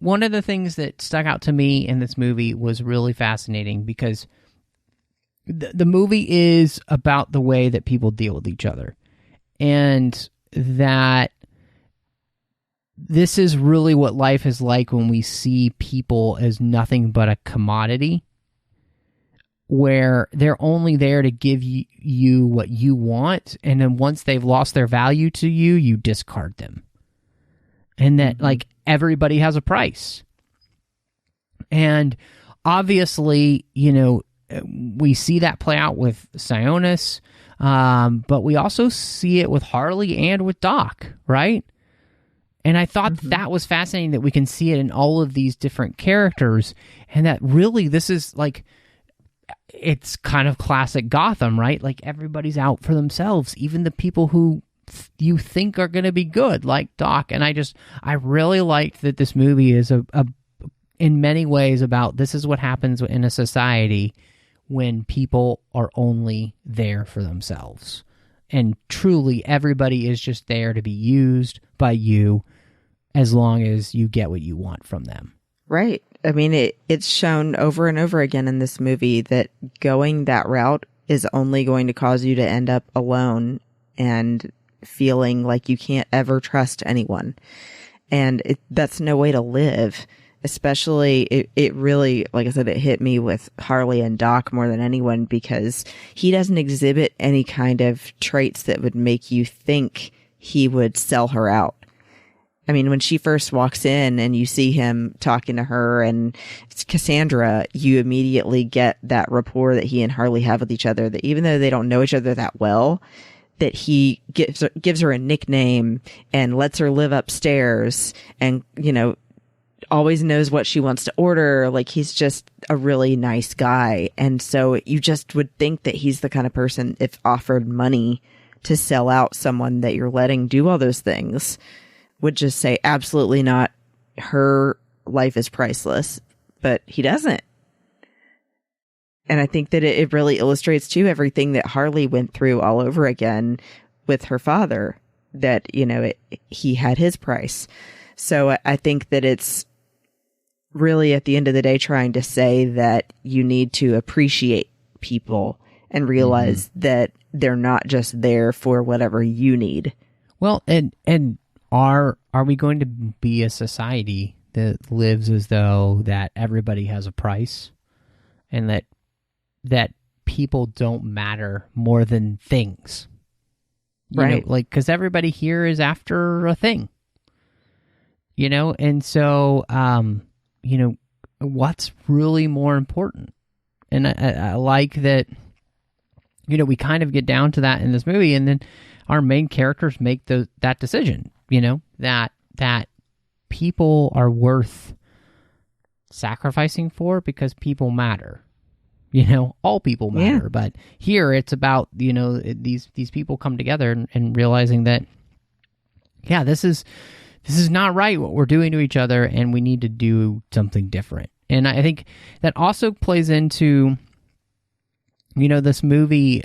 One of the things that stuck out to me in this movie was really fascinating because the movie is about the way that people deal with each other. and that this is really what life is like when we see people as nothing but a commodity, where they're only there to give you what you want, and then once they've lost their value to you, you discard them. And that, like, everybody has a price. And obviously, you know, we see that play out with Sionis, but we also see it with Harley and with Doc, right? And I thought that was fascinating that we can see it in all of these different characters, and that really this is like, it's kind of classic Gotham, right? Like, everybody's out for themselves, even the people who you think are going to be good, like Doc. And I really liked that this movie is in many ways about this is what happens in a society when people are only there for themselves. And truly, everybody is just there to be used by you as long as you get what you want from them. Right. I mean, it's shown over and over again in this movie that going that route is only going to cause you to end up alone and feeling like you can't ever trust anyone. And that's no way to live. Especially, it really, like I said, it hit me with Harley and Doc more than anyone, because he doesn't exhibit any kind of traits that would make you think he would sell her out. I mean, when she first walks in and you see him talking to her and it's Cassandra, you immediately get that rapport that he and Harley have with each other, that even though they don't know each other that well, that he gives her a nickname and lets her live upstairs and, you know, always knows what she wants to order. Like, he's just a really nice guy. And so you just would think that he's the kind of person, if offered money to sell out someone that you're letting do all those things, would just say, absolutely not. Her life is priceless. But he doesn't. And I think that it really illustrates, too, everything that Harley went through all over again with her father, that, you know, he had his price. So I think that it's really, at the end of the day, trying to say that you need to appreciate people and realize that they're not just there for whatever you need. Well, and are we going to be a society that lives as though that everybody has a price, and that people don't matter more than things? Right. You know, like, because everybody here is after a thing. You know, and so, you know, what's really more important? And I like that, you know, we kind of get down to that in this movie, and then our main characters make that decision, you know, that people are worth sacrificing for because people matter. You know, all people matter. Yeah. But here it's about, you know, these people come together and realizing that, yeah, this is not right what we're doing to each other, and we need to do something different. And I think that also plays into, you know, this movie.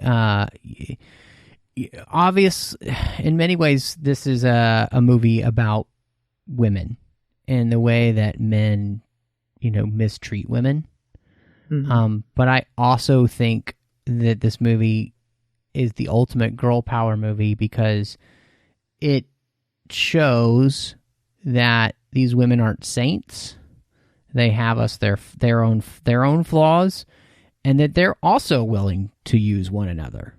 Obvious, in many ways, this is a movie about women and the way that men, you know, mistreat women. Mm-hmm. But I also think that this movie is the ultimate girl power movie, because it shows that these women aren't saints. They have their own flaws, and that they're also willing to use one another.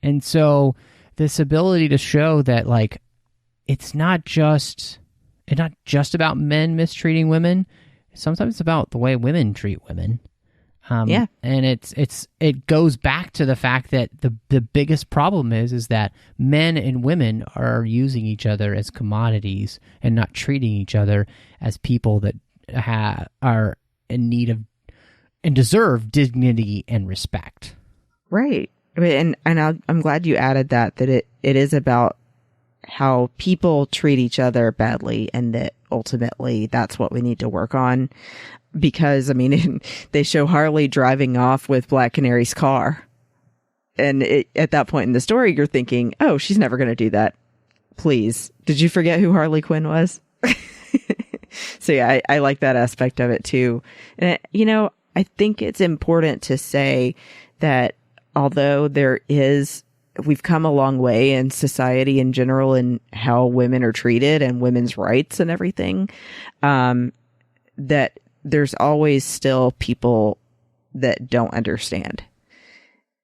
And so this ability to show that, like, it's not just about men mistreating women. Sometimes it's about the way women treat women. Yeah. And it goes back to the fact that the biggest problem is that men and women are using each other as commodities and not treating each other as people that are in need of and deserve dignity and respect. Right. And I'm glad you added that it is about how people treat each other badly, and that ultimately that's what we need to work on. Because, I mean, they show Harley driving off with Black Canary's car. And at that point in the story, you're thinking, oh, she's never going to do that. Please. Did you forget who Harley Quinn was? So, yeah, I like that aspect of it, too. And, you know, I think it's important to say that although there is we've come a long way in society in general and how women are treated and women's rights and everything, that there's always still people that don't understand.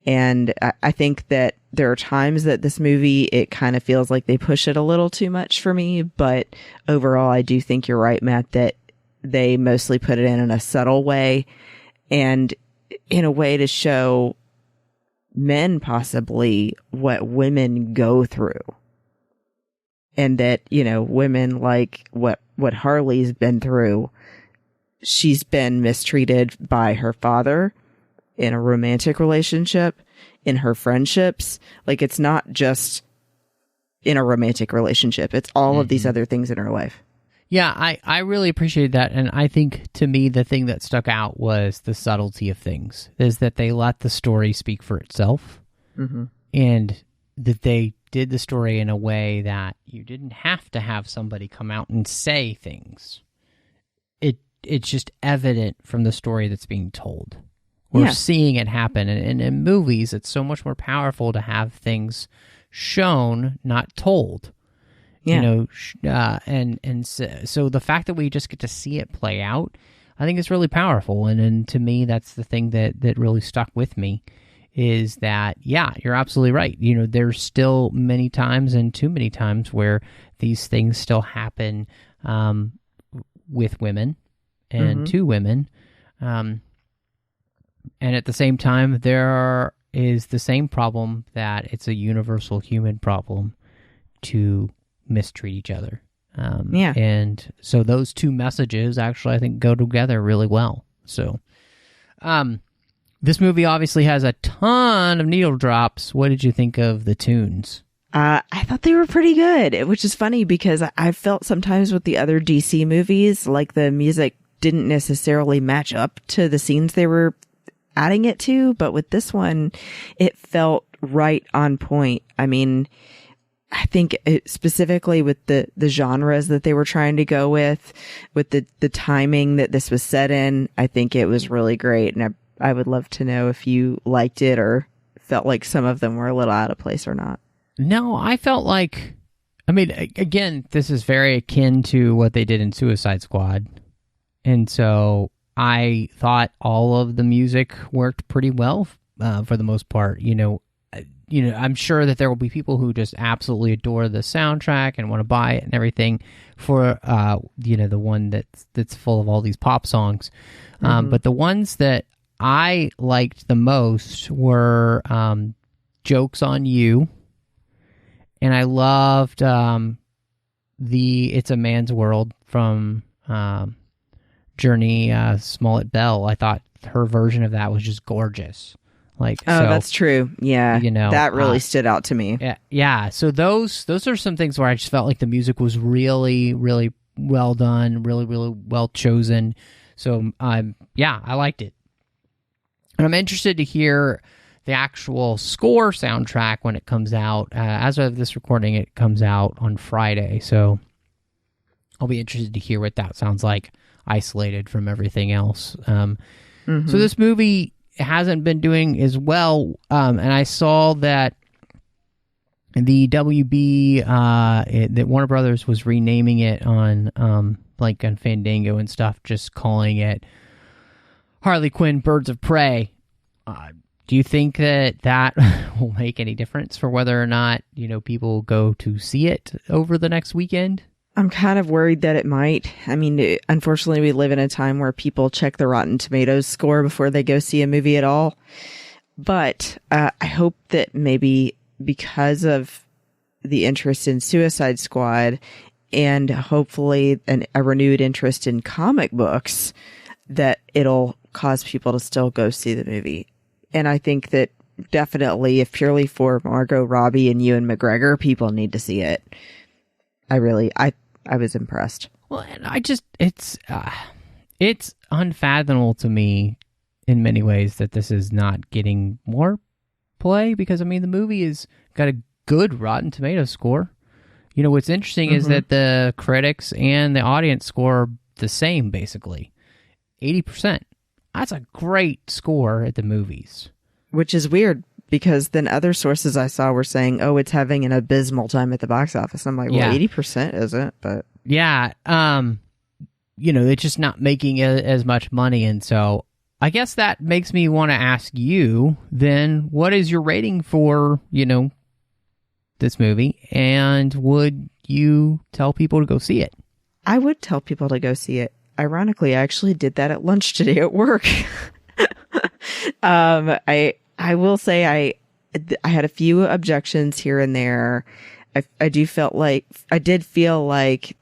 And I think that there are times that this movie, it kind of feels like they push it a little too much for me. But overall, I do think you're right, Matt, that they mostly put it in a subtle way and in a way to show men possibly what women go through. And that, you know, women like what Harley's been through. She's been mistreated by her father in a romantic relationship, in her friendships. Like, it's not just in a romantic relationship. It's all of these other things in her life. Yeah, I really appreciate that. And I think, to me, the thing that stuck out was the subtlety of things, is that they let the story speak for itself. And that they did the story in a way that you didn't have to have somebody come out and say things. It's just evident from the story that's being told. We're seeing it happen. And in movies, it's so much more powerful to have things shown, not told. You know, so the fact that we just get to see it play out, I think it's really powerful. And to me, that's the thing that really stuck with me, is that, yeah, you're absolutely right. You know, there's still many times, and too many times, where these things still happen with women and to women. And at the same time, there is the same problem, that it's a universal human problem to mistreat each other. And so those two messages actually, I think, go together really well. So this movie obviously has a ton of needle drops. What did you think of the tunes? I thought they were pretty good, which is funny because I felt sometimes with the other DC movies, like the music didn't necessarily match up to the scenes they were adding it to, but with this one, it felt right on point. I mean, I think specifically with the genres that they were trying to go with the timing that this was set in, I think it was really great. And I would love to know if you liked it or felt like some of them were a little out of place or not. No, I felt like, I mean, again, this is very akin to what they did in Suicide Squad. And so I thought all of the music worked pretty well for the most part. You know, I'm sure that there will be people who just absolutely adore the soundtrack and want to buy it and everything for, the one that's full of all these pop songs. But the ones that I liked the most were Joke's on You. And I loved the It's a Man's World from Journey Smollett Bell. I thought her version of that was just gorgeous. That's true. Yeah, that really stood out to me. Yeah. So those are some things where I just felt like the music was really, really well done, really, really well chosen. So I liked it. And I'm interested to hear the actual score soundtrack when it comes out. As of this recording, it comes out on Friday. So I'll be interested to hear what that sounds like, isolated from everything else. So this movie hasn't been doing as well, and I saw that the WB, that Warner Brothers was renaming it on Fandango and stuff, just calling it Harley Quinn Birds of Prey. Do you think that will make any difference for whether or not, people go to see it over the next weekend? I'm kind of worried that it might. I mean, unfortunately, we live in a time where people check the Rotten Tomatoes score before they go see a movie at all. But I hope that maybe because of the interest in Suicide Squad and hopefully a renewed interest in comic books, that it'll cause people to still go see the movie. And I think that definitely, if purely for Margot Robbie and Ewan McGregor, people need to see it. I was impressed. Well, and it's unfathomable to me in many ways that this is not getting more play, because the movie has got a good Rotten Tomatoes score. What's interesting is that the critics and the audience score the same, basically 80%. That's a great score at the movies. Which is weird because then other sources I saw were saying, oh, it's having an abysmal time at the box office. I'm like, well, 80% isn't, but. Yeah. It's just not making as much money. And so I guess that makes me want to ask you then, what is your rating for, this movie? And would you tell people to go see it? I would tell people to go see it. Ironically, I actually did that at lunch today at work. I will say I had a few objections here and there. I did feel like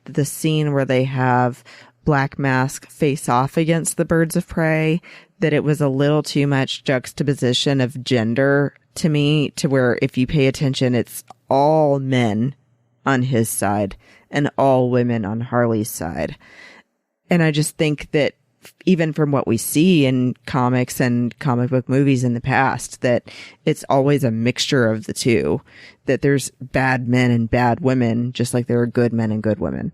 the scene where they have Black Mask face off against the birds of prey, that it was a little too much juxtaposition of gender to me, to where if you pay attention, it's all men on his side and all women on Harley's side. And I just think that even from what we see in comics and comic book movies in the past, that it's always a mixture of the two, that there's bad men and bad women, just like there are good men and good women.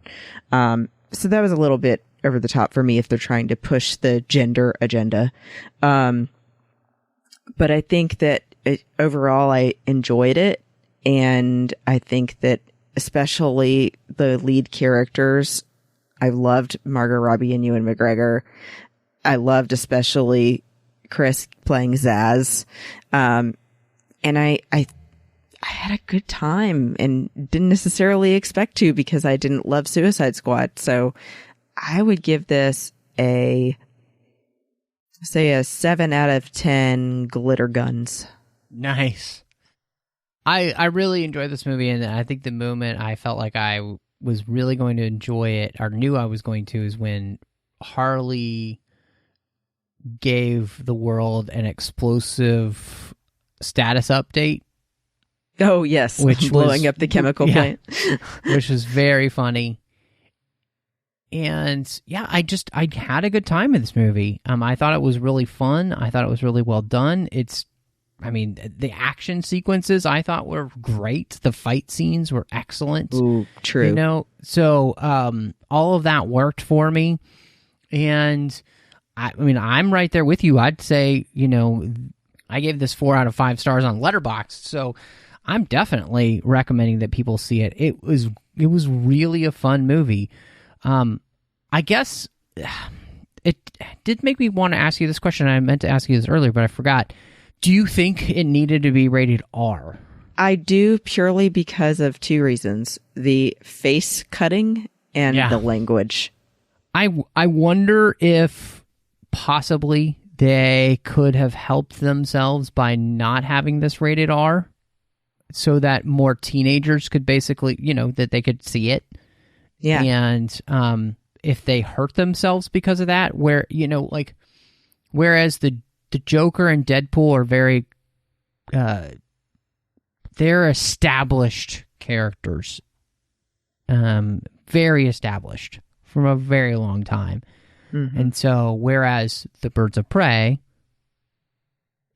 So that was a little bit over the top for me if they're trying to push the gender agenda. But I think that overall I enjoyed it. And I think that especially the lead characters, I loved Margot Robbie and Ewan McGregor. I loved especially Chris playing Zsasz. And I had a good time and didn't necessarily expect to, because I didn't love Suicide Squad. So I would give this a 7 out of 10 glitter guns. Nice. I really enjoyed this movie, and I think the moment I felt like I was really going to enjoy it, or knew I was going to, is when Harley gave the world an explosive status update. Oh, yes. Which blowing up the chemical plant. Which was very funny. And yeah, I had a good time in this movie. I thought it was really fun. I thought it was really well done. The action sequences I thought were great. The fight scenes were excellent. Ooh, true. So all of that worked for me. And I'm right there with you. I'd say, I gave this 4 out of 5 stars on Letterboxd. So I'm definitely recommending that people see it. It was really a fun movie. I guess it did make me want to ask you this question. I meant to ask you this earlier, but I forgot. Do you think it needed to be rated R? I do, purely because of 2 reasons. The face cutting and the language. I wonder if possibly they could have helped themselves by not having this rated R, so that more teenagers could basically, that they could see it. Yeah. And if they hurt themselves because of that, whereas the Joker and Deadpool are very, they're established characters, very established from a very long time. Mm-hmm. And so, whereas the Birds of Prey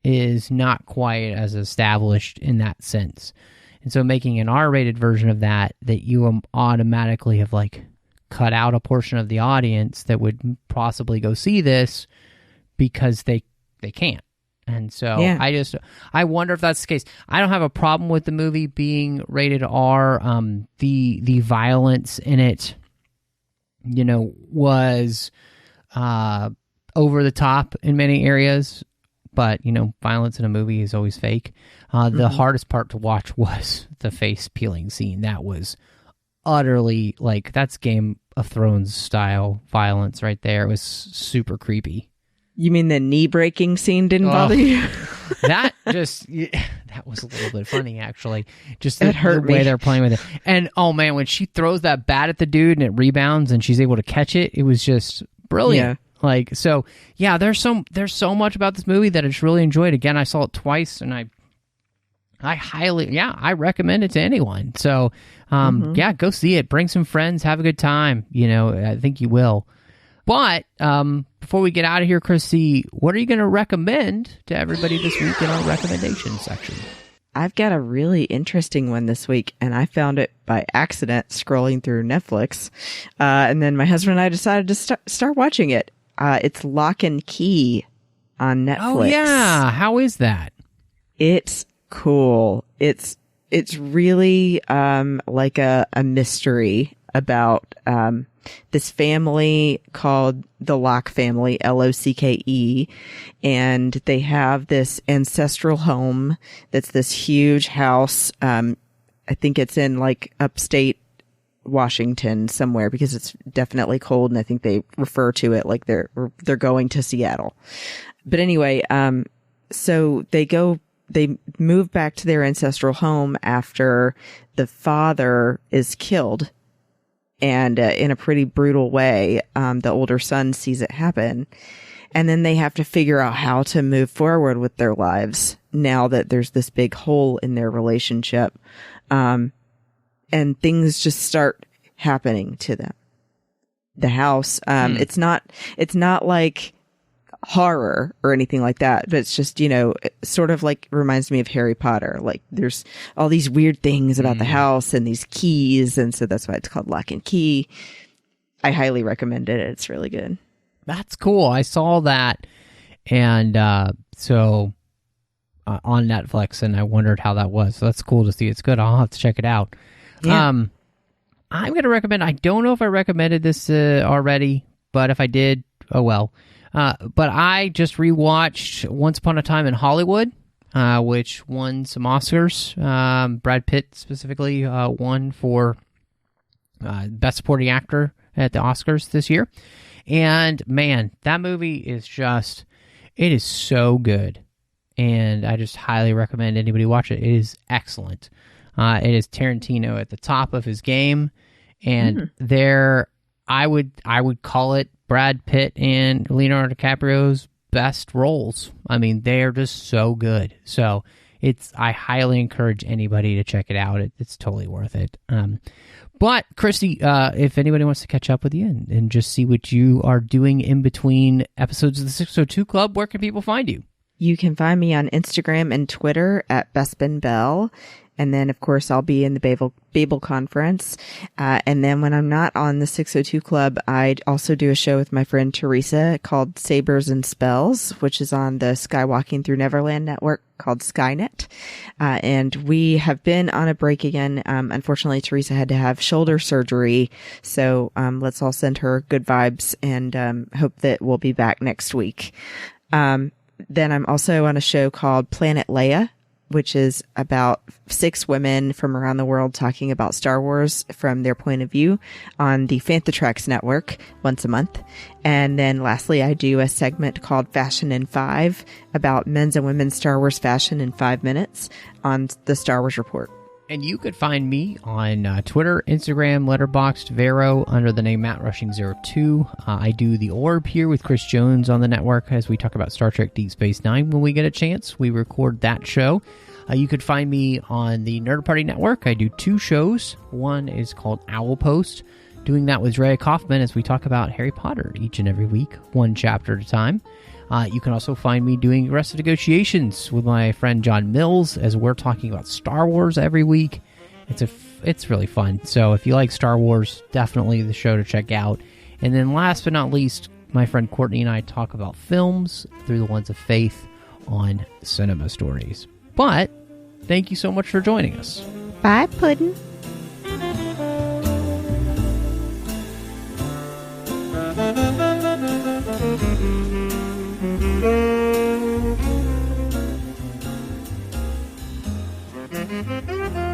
is not quite as established in that sense. And so making an R-rated version of that you automatically have cut out a portion of the audience that would possibly go see this because they can't. And so I wonder if that's the case. I don't have a problem with the movie being rated R. The violence in it, was over the top in many areas. But, violence in a movie is always fake. The hardest part to watch was the face peeling scene. That was utterly, that's Game of Thrones style violence right there. It was super creepy. You mean the knee breaking scene didn't bother you? That was a little bit funny, actually. Just the way they're playing with it. And, oh man, when she throws that bat at the dude and it rebounds and she's able to catch it, it was just brilliant. Yeah. There's so much about this movie that I just really enjoyed. Again, I saw it twice, and I recommend it to anyone. So, go see it. Bring some friends, have a good time. I think you will. But before we get out of here, Christy, what are you going to recommend to everybody this week in our recommendation section? I've got a really interesting one this week, and I found it by accident scrolling through Netflix. And then my husband and I decided to start watching it. It's Lock and Key on Netflix. Oh, yeah. How is that? It's cool. It's really like a mystery about this family called the Locke family, Locke, and they have this ancestral home that's this huge house. I think it's in like upstate Washington somewhere, because it's definitely cold, and I think they refer to it like they're going to Seattle. But anyway, so they move back to their ancestral home after the father is killed, and in a pretty brutal way. The older son sees it happen, and then they have to figure out how to move forward with their lives now that there's this big hole in their relationship. And things just start happening to them. The house, it's not like horror or anything like that, but it's just, it sort of like reminds me of Harry Potter. Like there's all these weird things about the house and these keys. And so that's why it's called Lock and Key. I highly recommend it. It's really good. That's cool. I saw that. And, on Netflix, and I wondered how that was. So that's cool to see. It's good. I'll have to check it out. Yeah. I'm going to recommend, I don't know if I recommended this already, but if I did, oh well. But I just rewatched Once Upon a Time in Hollywood, which won some Oscars. Brad Pitt specifically won for Best Supporting Actor at the Oscars this year. And man, that movie is just, it is so good. And I just highly recommend anybody watch it. It is excellent. It is Tarantino at the top of his game, and I would call it Brad Pitt and Leonardo DiCaprio's best roles. I mean, they are just so good. So I highly encourage anybody to check it out. It's totally worth it. But Christy, if anybody wants to catch up with you and just see what you are doing in between episodes of the 602 Club, where can people find you? You can find me on Instagram and Twitter at Bespin Bell. And then, of course, I'll be in the Babel conference. And then when I'm not on the 602 Club, I also do a show with my friend Teresa called Sabers and Spells, which is on the Skywalking Through Neverland network called Skynet. And we have been on a break again. Unfortunately, Teresa had to have shoulder surgery. So let's all send her good vibes and hope that we'll be back next week. Then I'm also on a show called Planet Leia, which is about 6 women from around the world talking about Star Wars from their point of view on the Fantatrax network once a month. And then lastly, I do a segment called Fashion in 5 about men's and women's Star Wars fashion in 5 minutes on the Star Wars Report. And you could find me on Twitter, Instagram, Letterboxd, Vero, under the name MattRushing02. I do The Orb here with Chris Jones on the network as we talk about Star Trek Deep Space Nine. When we get a chance, we record that show. You could find me on the Nerd Party Network. I do 2 shows. One is called Owl Post, doing that with Drea Kaufman as we talk about Harry Potter each and every week, 1 chapter at a time. You can also find me doing Arrested Negotiations with my friend John Mills as we're talking about Star Wars every week. It's really fun. So if you like Star Wars, definitely the show to check out. And then last but not least, my friend Courtney and I talk about films through the lens of faith on Cinema Stories. But thank you so much for joining us. Bye, Puddin'. Thank you.